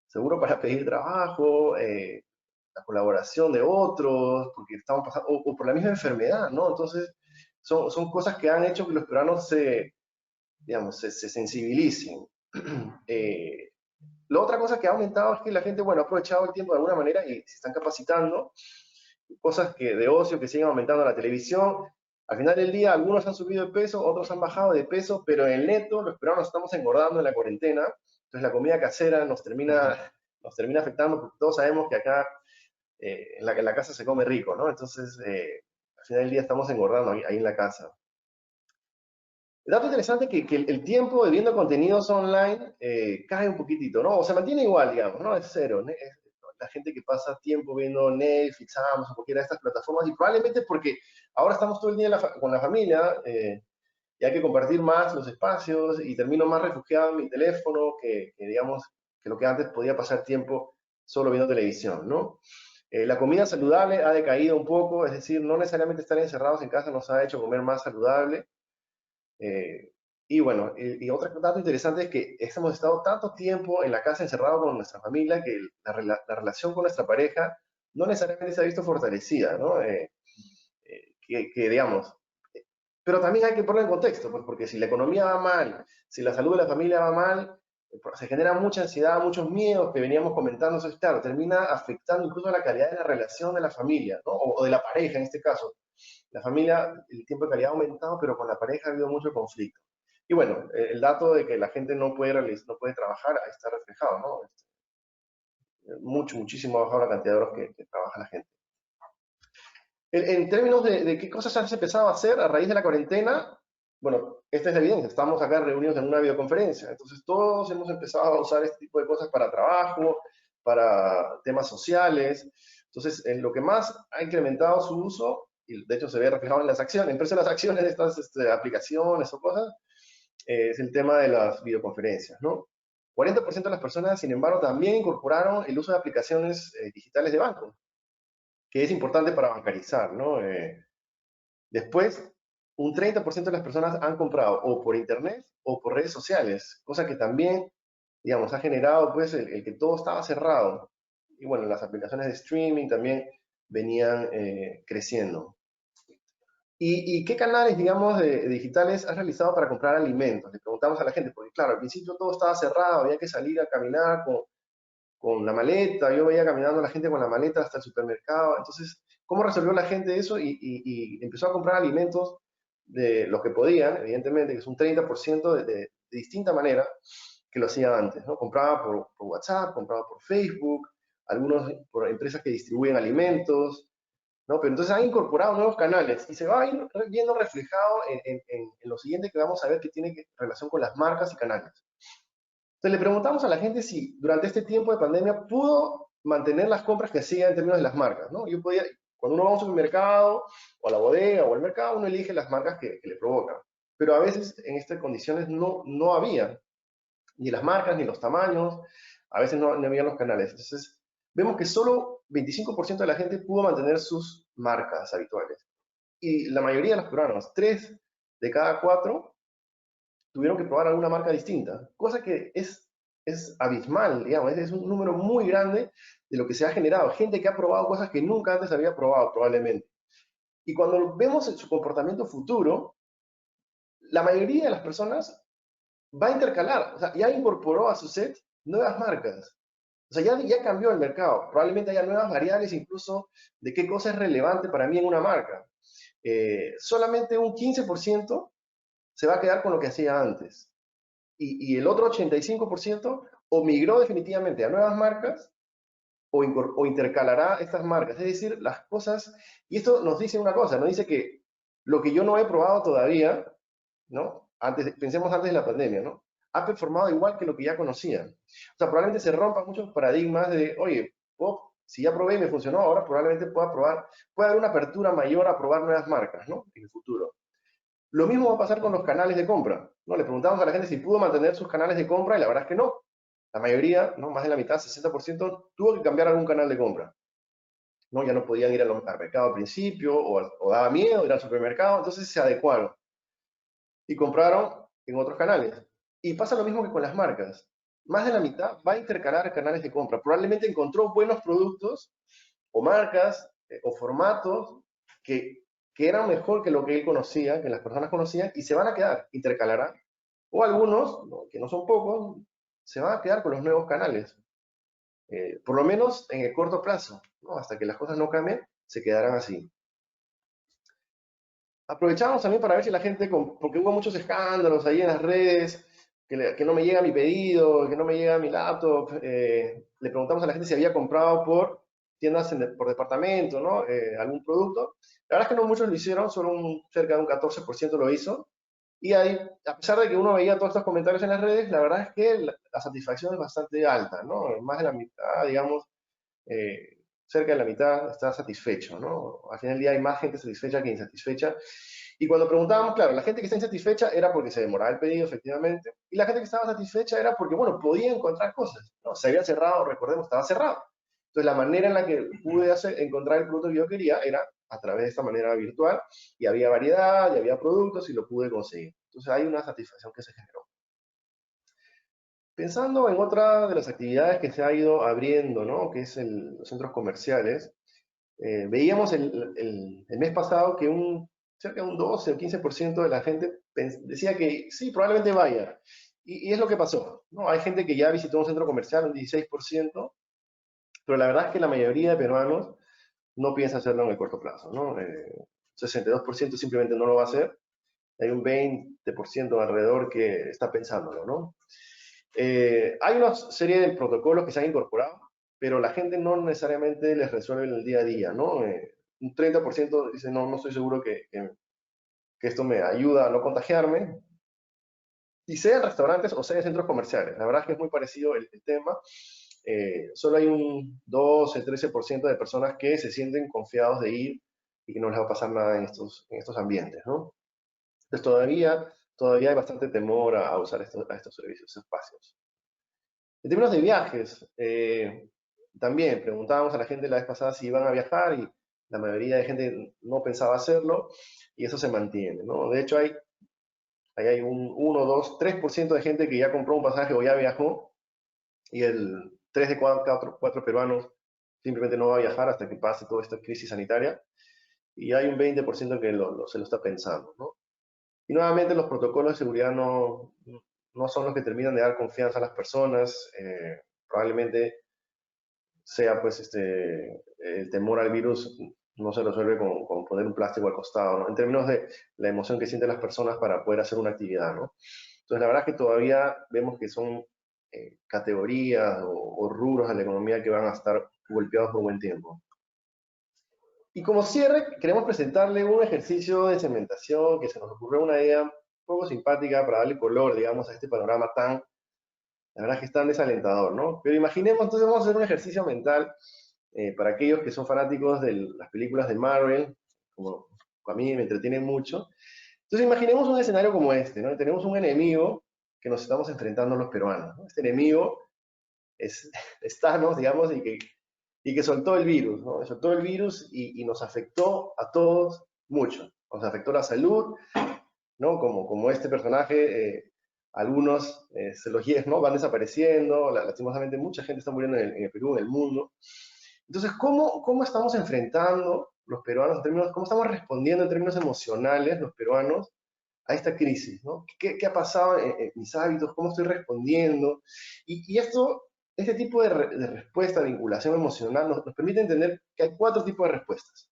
seguro para pedir trabajo, la colaboración de otros, porque estamos pasando, o por la misma enfermedad, ¿no? Entonces, son cosas que han hecho que los peruanos digamos, se sensibilicen. La otra cosa que ha aumentado es que la gente, bueno, ha aprovechado el tiempo de alguna manera y se están capacitando, cosas de ocio que siguen aumentando en la televisión. Al final del día, algunos han subido de peso, otros han bajado de peso, pero en el neto, los peruanos estamos engordando en la cuarentena, entonces la comida casera nos termina afectando, porque todos sabemos que acá en la casa se come rico, ¿no? Entonces, al final del día estamos engordando ahí en la casa. El dato interesante es que el tiempo de viendo contenidos online cae un poquitito, ¿no? O se mantiene igual, digamos, ¿no? Es cero. La gente que pasa tiempo viendo Netflix, Amazon, cualquiera de estas plataformas, y probablemente porque ahora estamos todo el día con la familia y hay que compartir más los espacios y termino más refugiado en mi teléfono digamos, que lo que antes podía pasar tiempo solo viendo televisión, ¿no? La comida saludable ha decaído un poco, es decir, no necesariamente estar encerrados en casa nos ha hecho comer más saludable. Y bueno, y otro dato interesante es que hemos estado tanto tiempo en la casa encerrado con nuestra familia que la relación con nuestra pareja no necesariamente se ha visto fortalecida, ¿no? Digamos, pero también hay que ponerlo en contexto, pues, porque si la economía va mal, si la salud de la familia va mal, se genera mucha ansiedad, muchos miedos que veníamos comentando, eso es claro, termina afectando incluso la calidad de la relación de la familia, ¿no? O de la pareja en este caso. La familia, el tiempo de calidad ha aumentado, pero con la pareja ha habido mucho conflicto. Y bueno, el dato de que la gente no puede trabajar, ahí está reflejado, ¿no? Muchísimo ha bajado la cantidad de horas que trabaja la gente. En términos de qué cosas has empezado a hacer a raíz de la cuarentena, bueno, esta es la evidencia, estamos acá reunidos en una videoconferencia, entonces todos hemos empezado a usar este tipo de cosas para trabajo, para temas sociales, entonces en lo que más ha incrementado su uso, y de hecho se ve reflejado en las acciones, en precio de las acciones de estas aplicaciones o cosas, es el tema de las videoconferencias, ¿no? 40% de las personas, sin embargo, también incorporaron el uso de aplicaciones digitales de banco, que es importante para bancarizar, ¿no? Después, un 30% de las personas han comprado o por internet o por redes sociales, cosa que también, digamos, ha generado pues el que todo estaba cerrado. Y bueno, las aplicaciones de streaming también venían creciendo. ¿Y qué canales, digamos, digitales has realizado para comprar alimentos? Le preguntamos a la gente, porque claro, al principio todo estaba cerrado, había que salir a caminar con la maleta, yo veía caminando a la gente con la maleta hasta el supermercado, entonces, ¿cómo resolvió la gente eso? Y empezó a comprar alimentos de los que podían, evidentemente, que es un 30% de distinta manera que lo hacía antes, ¿no? Compraba por WhatsApp, compraba por Facebook, algunos por empresas que distribuyen alimentos, ¿no? Pero entonces han incorporado nuevos canales y se va a ir viendo reflejado en lo siguiente que vamos a ver que tiene relación con las marcas y canales. Entonces le preguntamos a la gente si durante este tiempo de pandemia pudo mantener las compras que hacía en términos de las marcas, ¿no? Cuando uno va a un supermercado o a la bodega o al mercado, uno elige las marcas que le provocan. Pero a veces en estas condiciones no había ni las marcas ni los tamaños, a veces no había los canales. Entonces vemos que solo 25% de la gente pudo mantener sus marcas habituales. Y la mayoría de los peruanos, 3 de cada 4, tuvieron que probar alguna marca distinta, cosa que es abismal, digamos, es un número muy grande de lo que se ha generado, gente que ha probado cosas que nunca antes había probado probablemente. Y cuando vemos su comportamiento futuro, la mayoría de las personas va a intercalar, o sea, ya incorporó a su set nuevas marcas. O sea, ya cambió el mercado. Probablemente haya nuevas variables incluso de qué cosa es relevante para mí en una marca. Solamente un 15% se va a quedar con lo que hacía antes. Y el otro 85% o migró definitivamente a nuevas marcas o intercalará estas marcas. Es decir, las cosas, y esto nos dice una cosa, nos dice que lo que yo no he probado todavía, ¿no? Pensemos antes de la pandemia, ¿no? Ha performado igual que lo que ya conocía. O sea, probablemente se rompan muchos paradigmas de, oye, si ya probé y me funcionó, ahora probablemente pueda haber una apertura mayor a probar nuevas marcas, ¿no? En el futuro. Lo mismo va a pasar con los canales de compra, ¿no? Le preguntamos a la gente si pudo mantener sus canales de compra y la verdad es que no. La mayoría, ¿no? Más de la mitad, 60%, tuvo que cambiar algún canal de compra, ¿no? Ya no podían ir al mercado al principio o daba miedo ir al supermercado, entonces se adecuaron y compraron en otros canales. Y pasa lo mismo que con las marcas. Más de la mitad va a intercalar canales de compra. Probablemente encontró buenos productos o marcas o formatos que eran mejor que lo que él conocía, que las personas conocían, y se van a quedar, intercalarán. O algunos, ¿no? Que no son pocos, se van a quedar con los nuevos canales. Por lo menos en el corto plazo, ¿no? Hasta que las cosas no cambien, se quedarán así. Aprovechamos también para ver si la gente, porque hubo muchos escándalos ahí en las redes, que no me llega mi pedido, que no me llega mi laptop. Le preguntamos a la gente si había comprado por tiendas por departamento, ¿no? Algún producto. La verdad es que no muchos lo hicieron, solo cerca de un 14% lo hizo. Y ahí, a pesar de que uno veía todos estos comentarios en las redes, la verdad es que la satisfacción es bastante alta, ¿no? Más de la mitad, digamos, cerca de la mitad está satisfecho, ¿no? Al final del día hay más gente satisfecha que insatisfecha. Y cuando preguntábamos, claro, la gente que está insatisfecha era porque se demoraba el pedido, efectivamente, y la gente que estaba satisfecha era porque, bueno, podía encontrar cosas, ¿no? Se había cerrado, recordemos, estaba cerrado. Entonces, la manera en la que pude encontrar el producto que yo quería era a través de esta manera virtual, y había variedad, y había productos, y lo pude conseguir. Entonces hay una satisfacción que se generó. Pensando en otra de las actividades que se ha ido abriendo, ¿no? Que es los centros comerciales, veíamos el mes pasado que cerca de un 12 o 15% de la gente decía que sí, probablemente vaya. Y es lo que pasó, ¿no? Hay gente que ya visitó un centro comercial, un 16%, pero la verdad es que la mayoría de peruanos no piensa hacerlo en el corto plazo, ¿no? 62% simplemente no lo va a hacer. Hay un 20% alrededor que está pensándolo, ¿no? Hay una serie de protocolos que se han incorporado, pero la gente no necesariamente les resuelve en el día a día, ¿no? Un 30% dice, no, no estoy seguro que esto me ayuda a no contagiarme. Y sea en restaurantes o sea en centros comerciales. La verdad es que es muy parecido el tema. Solo hay un 12-13% de personas que se sienten confiados de ir y que no les va a pasar nada en estos ambientes, ¿no? Entonces todavía hay bastante temor a usar estos servicios, estos espacios. En términos de viajes, también preguntábamos a la gente la vez pasada si iban a viajar y la mayoría de gente no pensaba hacerlo y eso se mantiene, ¿no? De hecho, hay un 1, 2, 3% de gente que ya compró un pasaje o ya viajó y el 3 de 4 peruanos simplemente no va a viajar hasta que pase toda esta crisis sanitaria y hay un 20% que se lo está pensando, ¿no? Y nuevamente los protocolos de seguridad no son los que terminan de dar confianza a las personas. Probablemente sea pues el temor al virus no se resuelve con poner un plástico al costado, ¿no? En términos de la emoción que sienten las personas para poder hacer una actividad, ¿no? Entonces la verdad es que todavía vemos que son categorías o rubros de la economía que van a estar golpeados por buen tiempo. Y como cierre, queremos presentarle un ejercicio de cementación que se nos ocurrió una idea un poco simpática para darle color, digamos, a este panorama la verdad es que es tan desalentador, ¿no? Pero imaginemos, entonces vamos a hacer un ejercicio mental para aquellos que son fanáticos de las películas de Marvel, como a mí me entretienen mucho. Entonces imaginemos un escenario como este, ¿no? Tenemos un enemigo que nos estamos enfrentando los peruanos, ¿no? Este enemigo es Thanos, digamos, y que soltó el virus, ¿no? Soltó el virus y nos afectó a todos mucho. Nos afectó la salud, ¿no? Como este personaje, algunos ¿no? Van desapareciendo, lastimosamente mucha gente está muriendo en el Perú, en el mundo. Entonces, ¿cómo estamos enfrentando los peruanos cómo estamos respondiendo en términos emocionales los peruanos a esta crisis, ¿no? ¿Qué ha pasado en mis hábitos? ¿Cómo estoy respondiendo? Y este tipo de respuesta, vinculación emocional, nos permite entender que hay 4 tipos de respuestas.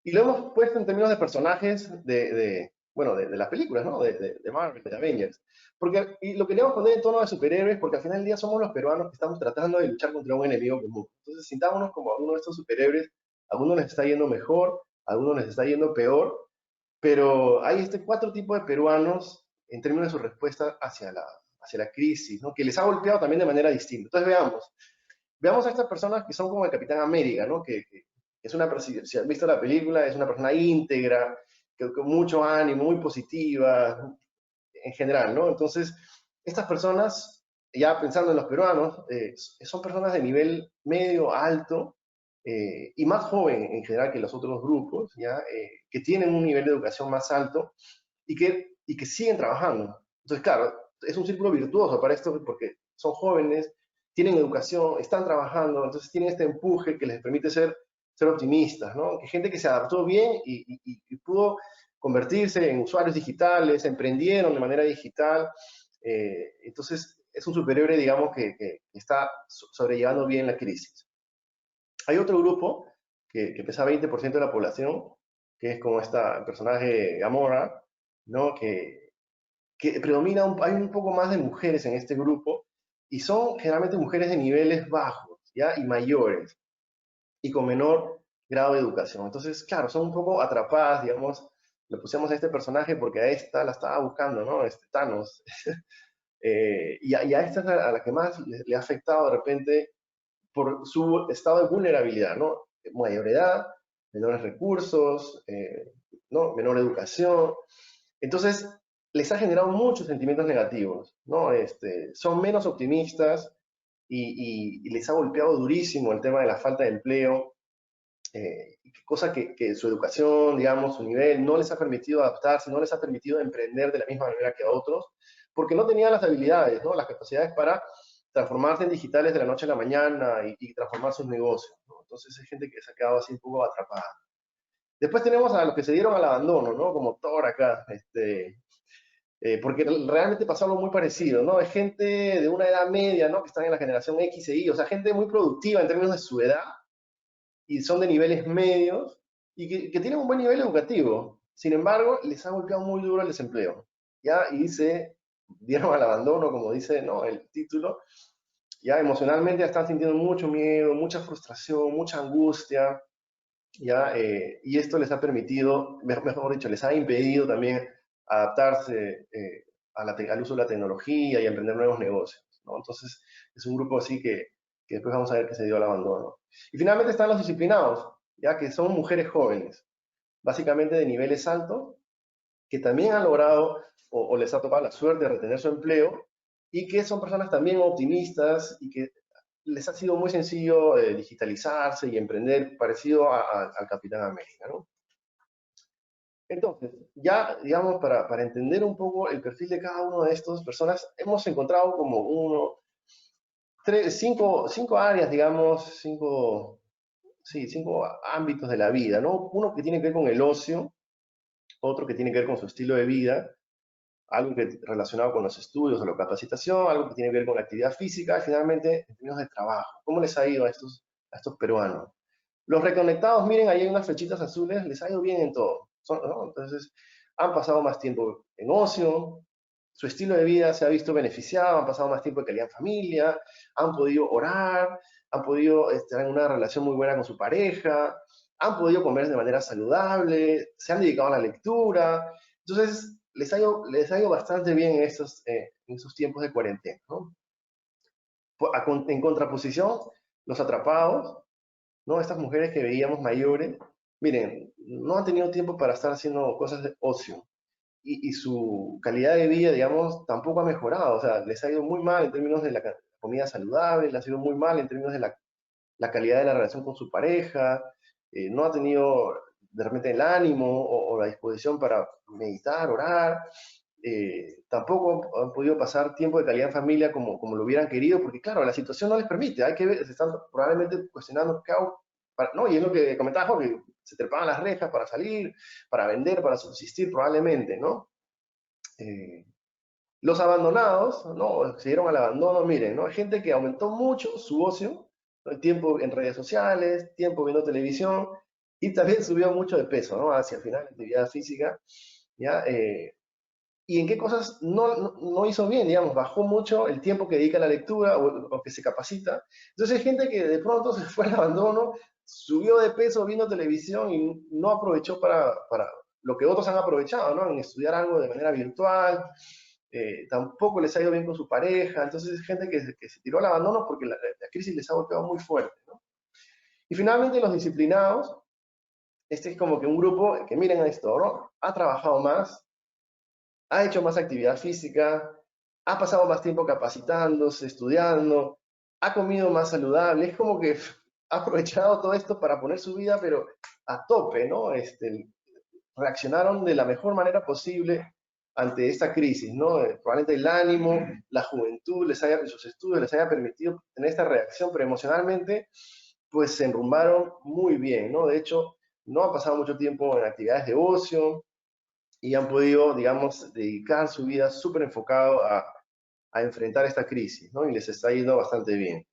Y lo hemos puesto en términos de personajes de las películas, ¿no? De Marvel, de Avengers. Y lo queríamos poner en tono de superhéroes porque al final del día somos los peruanos que estamos tratando de luchar contra un enemigo común. Entonces, sintámonos como algunos de estos superhéroes. A algunos les está yendo mejor, a algunos les está yendo peor, pero hay 4 tipos de peruanos en términos de su respuesta hacia la crisis, ¿no? Que les ha golpeado también de manera distinta. Entonces, veamos a estas personas que son como el Capitán América, ¿no? Que es si han visto la película, es una persona íntegra, con mucho ánimo, muy positiva, en general, ¿no? Entonces, estas personas, ya pensando en los peruanos, son personas de nivel medio, alto, y más joven en general que los otros grupos, ¿ya? Que tienen un nivel de educación más alto y que siguen trabajando. Entonces, claro, es un círculo virtuoso para esto porque son jóvenes, tienen educación, están trabajando, entonces tienen este empuje que les permite ser optimistas, ¿no? Que gente que se adaptó bien y pudo convertirse en usuarios digitales, emprendieron de manera digital, entonces es un superhéroe, digamos, que está sobrellevando bien la crisis. Hay otro grupo que pesa 20% de la población, que es como el personaje Gamora, ¿no? Que predomina, hay un poco más de mujeres en este grupo, y son generalmente mujeres de niveles bajos, ¿ya? Y mayores, y con menor grado de educación. Entonces, claro, son un poco atrapadas, digamos, le pusimos a este personaje porque a esta la estaba buscando, ¿no? Thanos. Y a esta es a la que más le ha afectado de repente por su estado de vulnerabilidad, ¿no? Mayor edad, menores recursos, ¿no? Menor educación. Entonces, les ha generado muchos sentimientos negativos, ¿no? Son menos optimistas y les ha golpeado durísimo el tema de la falta de empleo. cosa que su educación, digamos, su nivel, no les ha permitido adaptarse, no les ha permitido emprender de la misma manera que a otros, porque no tenían las habilidades, ¿no? Las capacidades para transformarse en digitales de la noche a la mañana y transformar sus negocios, ¿no? Entonces hay gente que se ha quedado así un poco atrapada. Después tenemos a los que se dieron al abandono, ¿no? Como Thor acá, porque realmente pasó algo muy parecido, ¿no? Es gente de una edad media, ¿no? Que están en la generación X e Y, o sea, gente muy productiva en términos de su edad, y son de niveles medios, y que tienen un buen nivel educativo. Sin embargo, les ha golpeado muy duro el desempleo, ¿ya? Y se dieron al abandono, como dice, ¿no? El título, ya emocionalmente están sintiendo mucho miedo, mucha frustración, mucha angustia, ¿ya? Y esto les ha permitido, mejor dicho, les ha impedido también adaptarse al uso de la tecnología y a emprender nuevos negocios, ¿no? Entonces, es un grupo así que después vamos a ver que se dio al abandono. Y finalmente están los disciplinados, ya que son mujeres jóvenes, básicamente de niveles altos, que también han logrado o les ha tocado la suerte de retener su empleo y que son personas también optimistas y que les ha sido muy sencillo digitalizarse y emprender parecido al Capitán América, ¿no? Entonces, ya, digamos, para entender un poco el perfil de cada una de estas personas, hemos encontrado como cinco áreas, digamos, cinco ámbitos de la vida, ¿no? Uno que tiene que ver con el ocio, otro que tiene que ver con su estilo de vida, algo que relacionado con los estudios o la capacitación, algo que tiene que ver con la actividad física, y finalmente, en términos de trabajo. ¿Cómo les ha ido a estos peruanos? Los reconectados, miren, ahí hay unas flechitas azules, les ha ido bien en todo, ¿no? Entonces, han pasado más tiempo en ocio, su estilo de vida se ha visto beneficiado, han pasado más tiempo de calidad en familia, han podido orar, han podido estar en una relación muy buena con su pareja, han podido comer de manera saludable, se han dedicado a la lectura. Entonces, les ha ido bastante bien en esos tiempos de cuarentena, ¿no? En contraposición, los atrapados, ¿no? Estas mujeres que veíamos mayores, miren, no han tenido tiempo para estar haciendo cosas de ocio. Y su calidad de vida, digamos, tampoco ha mejorado. O sea, les ha ido muy mal en términos de la comida saludable, les ha ido muy mal en términos de la calidad de la relación con su pareja, no ha tenido de repente el ánimo o la disposición para meditar, orar, tampoco han podido pasar tiempo de calidad en familia como lo hubieran querido, porque claro, la situación no les permite, hay que ver, se están probablemente cuestionando qué hago, ¿no? Y es lo que comentaba Jorge, se trepaban las rejas para salir, para vender, para subsistir probablemente, ¿no? Los abandonados, ¿no? Se dieron al abandono, miren, ¿no? Hay gente que aumentó mucho su ocio, ¿no? El tiempo en redes sociales, tiempo viendo televisión, y también subió mucho de peso, ¿no? Hacia el final, actividad física, ¿ya? ¿Y en qué cosas no hizo bien? Digamos, bajó mucho el tiempo que dedica a la lectura o que se capacita. Entonces hay gente que de pronto se fue al abandono, subió de peso viendo televisión y no aprovechó para lo que otros han aprovechado, ¿no? En estudiar algo de manera virtual, tampoco les ha ido bien con su pareja, entonces es gente que se tiró al abandono porque la crisis les ha golpeado muy fuerte, ¿no? Y finalmente los disciplinados, este es como que un grupo que miren a esto, ¿no? Ha trabajado más, ha hecho más actividad física, ha pasado más tiempo capacitándose, estudiando, ha comido más saludable, es como que ha aprovechado todo esto para poner su vida, pero a tope, ¿no? Reaccionaron de la mejor manera posible ante esta crisis, ¿no? Probablemente el ánimo, la juventud, sus estudios les haya permitido tener esta reacción, pero emocionalmente, pues se enrumbaron muy bien, ¿no? De hecho, no han pasado mucho tiempo en actividades de ocio y han podido, digamos, dedicar su vida súper enfocado a enfrentar esta crisis, ¿no? Y les está yendo bastante bien.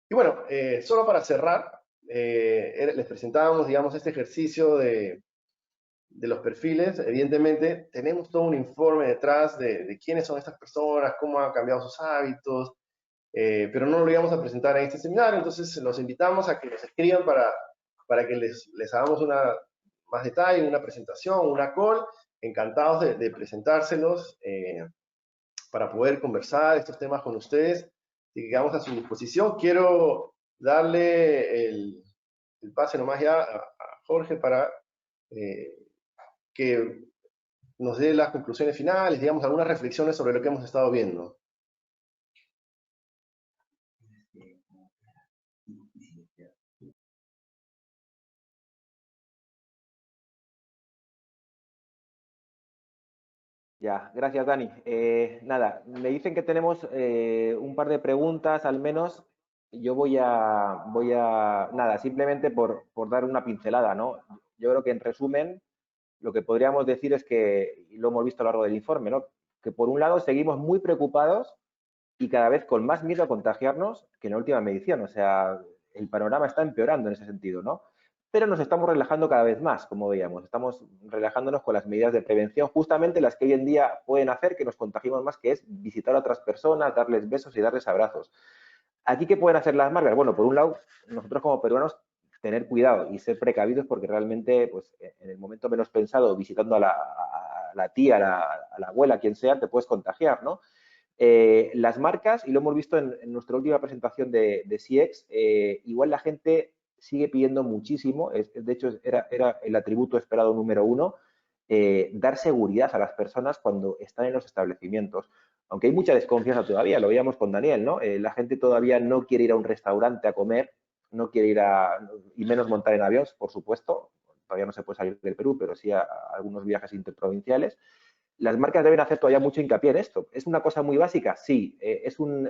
Y bueno, solo para cerrar, les presentábamos, digamos, este ejercicio de los perfiles. Evidentemente, tenemos todo un informe detrás de quiénes son estas personas, cómo han cambiado sus hábitos, pero no lo íbamos a presentar en este seminario, entonces los invitamos a que nos escriban para que les hagamos más detalle, una presentación, una call, encantados de presentárselos para poder conversar estos temas con ustedes y quedamos a su disposición. Quiero darle el pase nomás ya a Jorge para que nos dé las conclusiones finales, digamos, algunas reflexiones sobre lo que hemos estado viendo. Ya, gracias Dani. Nada, me dicen que tenemos un par de preguntas al menos. Yo nada, simplemente por dar una pincelada, ¿no? Yo creo que en resumen, lo que podríamos decir es que, y lo hemos visto a lo largo del informe, ¿no? Que por un lado seguimos muy preocupados y cada vez con más miedo a contagiarnos que en la última medición. O sea, el panorama está empeorando en ese sentido, ¿no? Pero nos estamos relajando cada vez más, como veíamos. Estamos relajándonos con las medidas de prevención, justamente las que hoy en día pueden hacer que nos contagiemos más, que es visitar a otras personas, darles besos y darles abrazos. ¿Aquí qué pueden hacer las marcas? Bueno, por un lado, nosotros como peruanos tener cuidado y ser precavidos porque realmente, pues, en el momento menos pensado, visitando a la tía, a la abuela, quien sea, te puedes contagiar, ¿no? Las marcas, y lo hemos visto en nuestra última presentación de CX, igual la gente sigue pidiendo muchísimo, de hecho era el atributo esperado número uno, dar seguridad a las personas cuando están en los establecimientos. Aunque hay mucha desconfianza todavía, lo veíamos con Daniel, ¿no? La gente todavía no quiere ir a un restaurante a comer, no quiere ir y menos montar en avión, por supuesto, todavía no se puede salir del Perú, pero sí a algunos viajes interprovinciales. Las marcas deben hacer todavía mucho hincapié en esto. ¿Es una cosa muy básica? Sí. Es un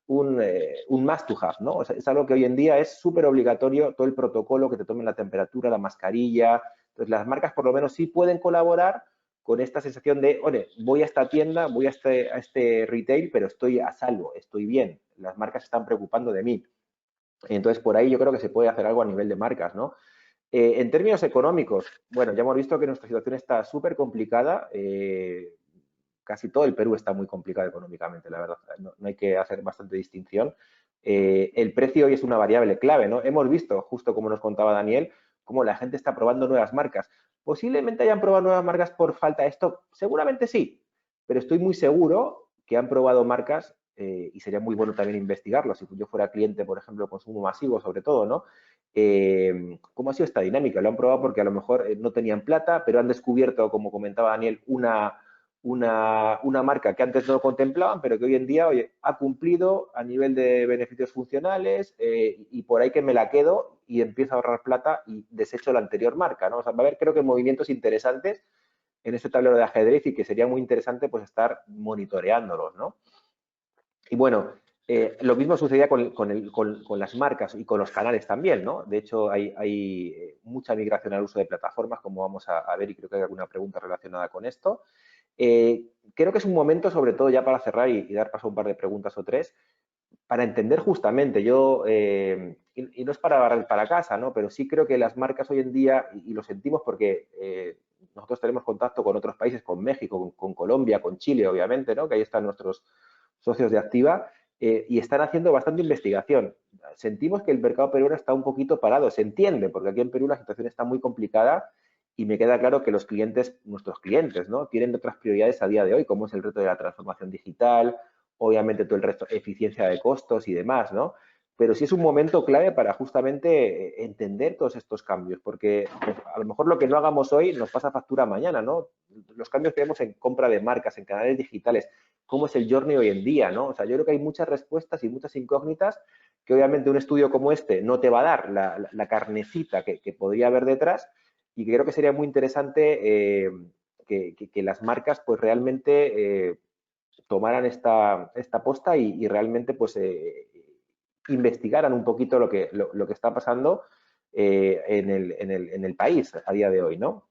must to have, ¿no? O sea, es algo que hoy en día es súper obligatorio, todo el protocolo, que te tomen la temperatura, la mascarilla. Entonces, las marcas por lo menos sí pueden colaborar con esta sensación de, oye, voy a esta tienda, voy a este retail, pero estoy a salvo, estoy bien. Las marcas se están preocupando de mí. Entonces, por ahí yo creo que se puede hacer algo a nivel de marcas, ¿no? En términos económicos, bueno, ya hemos visto que nuestra situación está súper complicada. Casi todo el Perú está muy complicado económicamente, la verdad. No hay que hacer bastante distinción. El precio hoy es una variable clave, ¿no? Hemos visto, justo como nos contaba Daniel, cómo la gente está probando nuevas marcas. Posiblemente hayan probado nuevas marcas por falta de stock. Seguramente sí, pero estoy muy seguro que han probado marcas y sería muy bueno también investigarlo. Si yo fuera cliente, por ejemplo, de consumo masivo, sobre todo, ¿no? ¿Cómo ha sido esta dinámica? Lo han probado porque a lo mejor no tenían plata, pero han descubierto, como comentaba Daniel, una marca que antes no contemplaban, pero que hoy en día, oye, ha cumplido a nivel de beneficios funcionales y por ahí que me la quedo y empiezo a ahorrar plata y desecho la anterior marca, ¿no? O sea, va a haber, creo que, movimientos interesantes en este tablero de ajedrez y que sería muy interesante, pues, estar monitoreándolos, ¿no? Y bueno, lo mismo sucedía con las marcas y con los canales también, ¿no? De hecho, hay mucha migración al uso de plataformas, como vamos a ver, y creo que hay alguna pregunta relacionada con esto. Creo que es un momento, sobre todo ya para cerrar y dar paso a un par de preguntas o tres, para entender justamente, y no es para barrer para casa, ¿no? Pero sí creo que las marcas hoy en día, y lo sentimos porque nosotros tenemos contacto con otros países, con México, con Colombia, con Chile, obviamente, ¿no? Que ahí están nuestros socios de Activa, y están haciendo bastante investigación. Sentimos que el mercado peruano está un poquito parado, se entiende, porque aquí en Perú la situación está muy complicada y me queda claro que los clientes, nuestros clientes, ¿no? Tienen otras prioridades a día de hoy, como es el reto de la transformación digital, obviamente todo el resto, eficiencia de costos y demás, ¿no? Pero sí es un momento clave para justamente entender todos estos cambios, porque pues, a lo mejor lo que no hagamos hoy nos pasa factura mañana, ¿no? Los cambios que vemos en compra de marcas, en canales digitales, cómo es el journey hoy en día, ¿no? O sea, yo creo que hay muchas respuestas y muchas incógnitas que obviamente un estudio como este no te va a dar la carnecita que podría haber detrás y que creo que sería muy interesante que las marcas pues realmente tomaran esta posta y realmente pues investigaran un poquito lo que está pasando en el país a día de hoy, ¿no?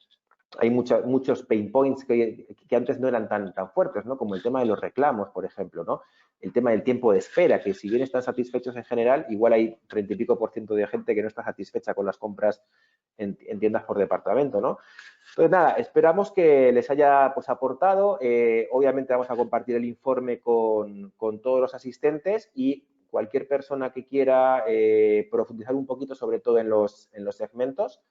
Hay muchos pain points que antes no eran tan fuertes, ¿no? Como el tema de los reclamos, por ejemplo, ¿no? El tema del tiempo de espera, que si bien están satisfechos en general, igual hay 30 y pico % de gente que no está satisfecha con las compras en tiendas por departamento, ¿no? Entonces, nada, esperamos que les haya pues, aportado. Obviamente vamos a compartir el informe con todos los asistentes y cualquier persona que quiera profundizar un poquito, sobre todo en los segmentos,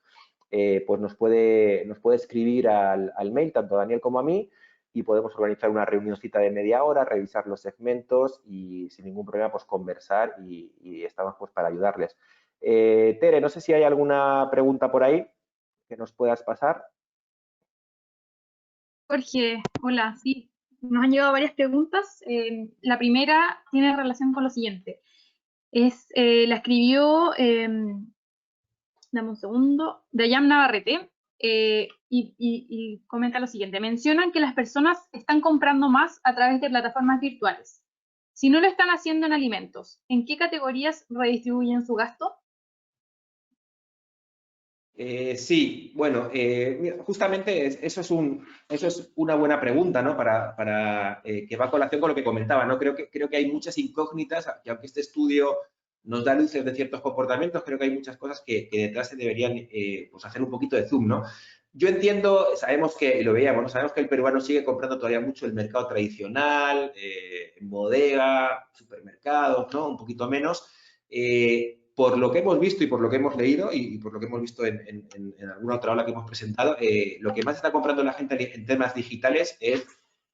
pues nos puede escribir al mail, tanto a Daniel como a mí, y podemos organizar una reunioncita de media hora, revisar los segmentos y sin ningún problema pues conversar y estamos pues para ayudarles. Tere, no sé si hay alguna pregunta por ahí que nos puedas pasar. Jorge, hola, sí, nos han llegado varias preguntas. La primera tiene relación con lo siguiente. La escribió, dame un segundo, Dayam Navarrete. y comenta lo siguiente. Mencionan que las personas están comprando más a través de plataformas virtuales. Si no lo están haciendo en alimentos, ¿en qué categorías redistribuyen su gasto? Sí, bueno, mira, justamente eso es una buena pregunta, ¿no? Para que va a colación con lo que comentaba, ¿no? Creo que hay muchas incógnitas, que aunque este estudio nos da luces de ciertos comportamientos, creo que hay muchas cosas que detrás se deberían pues hacer un poquito de zoom, ¿no? Yo entiendo, sabemos que, y lo veíamos, ¿no? Sabemos que el peruano sigue comprando todavía mucho el mercado tradicional, en bodega, supermercados, ¿no? Un poquito menos. Por lo que hemos visto y por lo que hemos leído y por lo que hemos visto en alguna otra aula que hemos presentado, lo que más está comprando la gente en temas digitales es,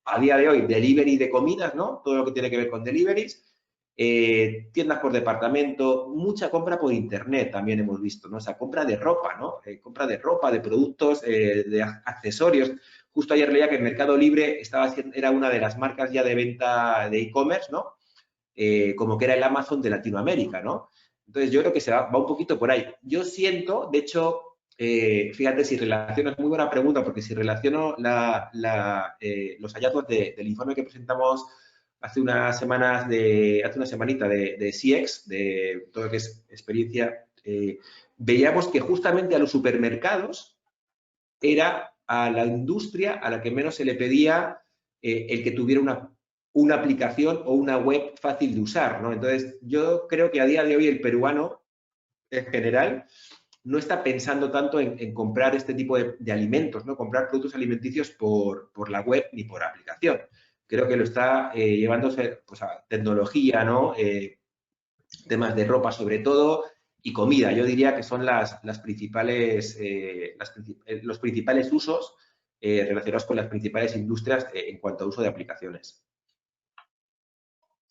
a día de hoy, delivery de comidas, ¿no? Todo lo que tiene que ver con deliveries, tiendas por departamento, mucha compra por internet también hemos visto, ¿no? O sea, compra de ropa, ¿no? Compra de ropa, de productos, de accesorios. Justo ayer leía que el Mercado Libre era una de las marcas ya de venta de e-commerce, ¿no? Como que era el Amazon de Latinoamérica, ¿no? Entonces, yo creo que va un poquito por ahí. Yo siento, de hecho, fíjate, si relaciono, es muy buena pregunta, porque si relaciono los hallazgos del informe que presentamos hace unas semanas, hace una semanita de CX, de todo lo que es experiencia, veíamos que justamente a los supermercados era a la industria a la que menos se le pedía el que tuviera una aplicación o una web fácil de usar, ¿no? Entonces, yo creo que a día de hoy el peruano, en general, no está pensando tanto en comprar este tipo de alimentos, ¿no? Comprar productos alimenticios por la web ni por aplicación. Creo que lo está llevándose pues, a tecnología, ¿no? Temas de ropa sobre todo y comida. Yo diría que son los principales usos relacionados con las principales industrias en cuanto a uso de aplicaciones.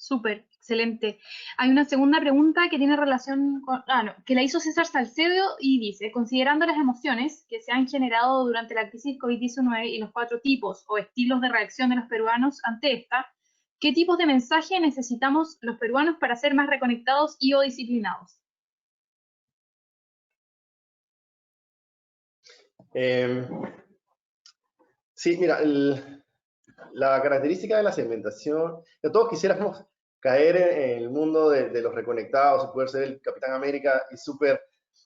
Súper, excelente. Hay una segunda pregunta que tiene relación con, que la hizo César Salcedo y dice, considerando las emociones que se han generado durante la crisis COVID-19 y los 4 tipos o estilos de reacción de los peruanos ante esta, ¿qué tipos de mensaje necesitamos los peruanos para ser más reconectados y o disciplinados? Sí, mira, la característica de la segmentación, que todos quisiéramos caer en el mundo de los reconectados y poder ser el Capitán América y súper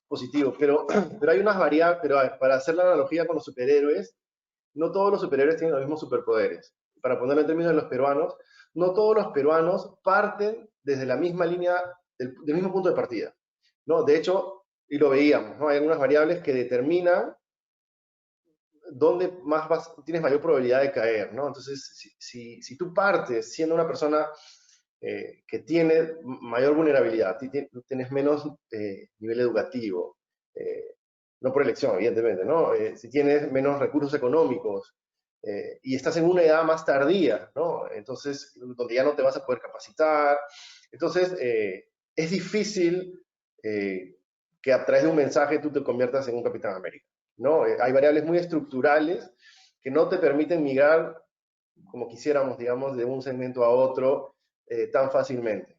positivo, pero hay unas variables, pero a ver, para hacer la analogía con los superhéroes, no todos los superhéroes tienen los mismos superpoderes. Para ponerlo en términos de los peruanos, no todos los peruanos parten desde la misma línea, del mismo punto de partida, ¿no? De hecho, y lo veíamos, ¿no? Hay algunas variables que determinan dónde tienes mayor probabilidad de caer, ¿no? Entonces, si tú partes siendo una persona que tiene mayor vulnerabilidad, tienes menos nivel educativo, no por elección, evidentemente, ¿no? Si tienes menos recursos económicos y estás en una edad más tardía, ¿no? Entonces, donde ya no te vas a poder capacitar. Entonces, es difícil que a través de un mensaje tú te conviertas en un Capitán América, ¿no? Hay variables muy estructurales que no te permiten migrar como quisiéramos, digamos, de un segmento a otro tan fácilmente.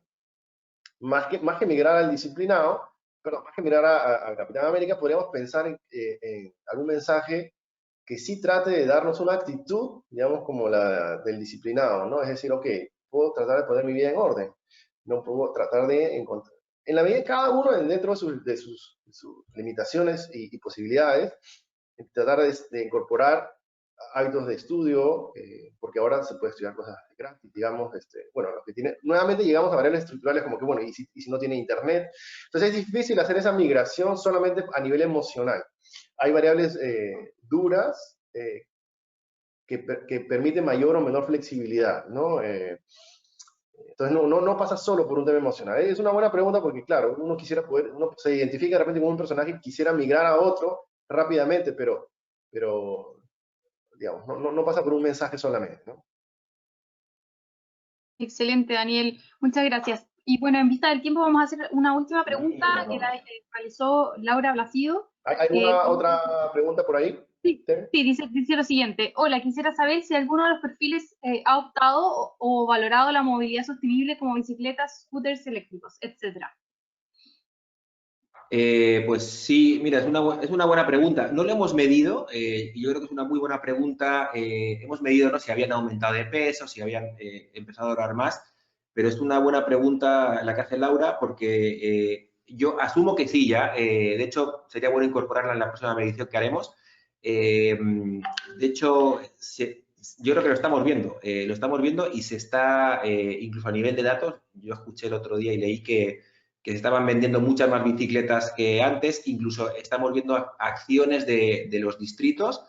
Más que migrar al disciplinado, perdón, más que migrar a Capitán América, podríamos pensar en algún mensaje que sí trate de darnos una actitud, digamos, como la del disciplinado, ¿no? Es decir, ok, puedo tratar de poner mi vida en orden, no puedo tratar de encontrar, en la medida de cada uno, dentro de sus limitaciones y posibilidades, tratar de incorporar hábitos de estudio, porque ahora se puede estudiar cosas gratis, digamos, bueno, lo que tiene, nuevamente llegamos a variables estructurales como que, bueno, y si no tiene internet, entonces es difícil hacer esa migración solamente a nivel emocional. Hay variables duras que permiten mayor o menor flexibilidad, ¿no? Entonces no pasa solo por un tema emocional. Es una buena pregunta porque, claro, uno se identifica de repente con un personaje y quisiera migrar a otro rápidamente, pero digamos, no pasa por un mensaje solamente, ¿no? Excelente, Daniel. Muchas gracias. Y bueno, en vista del tiempo vamos a hacer una última pregunta que la realizó Laura Blasido. ¿Hay alguna otra pregunta por ahí? Sí, dice lo siguiente. Hola, quisiera saber si alguno de los perfiles ha optado o valorado la movilidad sostenible como bicicletas, scooters eléctricos, etcétera. Pues sí, mira, es una buena pregunta. No lo hemos medido, y yo creo que es una muy buena pregunta. Hemos medido, ¿no?, si habían aumentado de peso, si habían empezado a orar más, pero es una buena pregunta la que hace Laura, porque yo asumo que sí ya. De hecho, sería bueno incorporarla en la próxima medición que haremos. De hecho, yo creo que lo estamos viendo y se está, incluso a nivel de datos, yo escuché el otro día y leí que se estaban vendiendo muchas más bicicletas que antes, incluso estamos viendo acciones de los distritos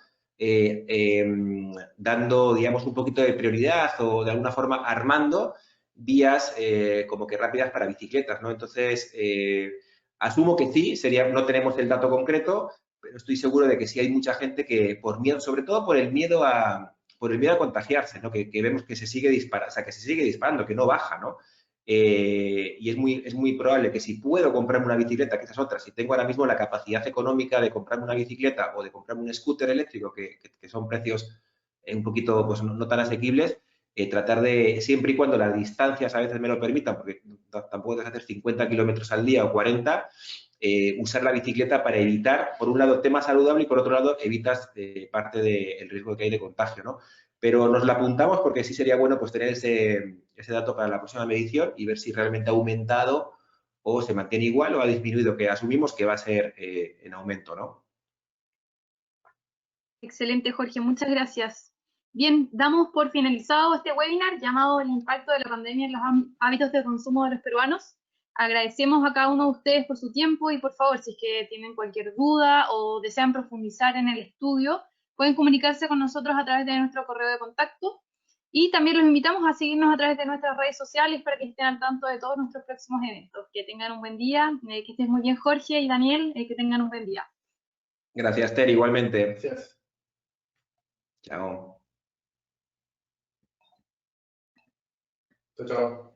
dando, digamos, un poquito de prioridad o de alguna forma armando vías como que rápidas para bicicletas, ¿no? Entonces, asumo que sí, no tenemos el dato concreto, pero estoy seguro de que sí hay mucha gente que por miedo, sobre todo por el miedo a contagiarse, ¿no? Que vemos que se sigue disparando, o sea, que se sigue disparando, que no baja, ¿no? Y es muy probable que si puedo comprarme una bicicleta, que esa es otra, si tengo ahora mismo la capacidad económica de comprarme una bicicleta o de comprarme un scooter eléctrico, que son precios un poquito pues, no tan asequibles, tratar de, siempre y cuando las distancias a veces me lo permitan, porque tampoco debes hacer 50 kilómetros al día o 40, usar la bicicleta para evitar, por un lado, tema saludable y por otro lado, evitas parte del riesgo que hay de contagio, ¿no? Pero nos la apuntamos porque sí sería bueno pues tener ese dato para la próxima medición y ver si realmente ha aumentado o se mantiene igual o ha disminuido, que asumimos que va a ser en aumento, ¿no? Excelente, Jorge, muchas gracias. Bien, damos por finalizado este webinar llamado El impacto de la pandemia en los hábitos de consumo de los peruanos. Agradecemos a cada uno de ustedes por su tiempo y por favor, si es que tienen cualquier duda o desean profundizar en el estudio, pueden comunicarse con nosotros a través de nuestro correo de contacto y también los invitamos a seguirnos a través de nuestras redes sociales para que estén al tanto de todos nuestros próximos eventos. Que tengan un buen día, que estés muy bien, Jorge y Daniel, que tengan un buen día. Gracias, Ter, igualmente. Gracias. Chao. Chao, chao.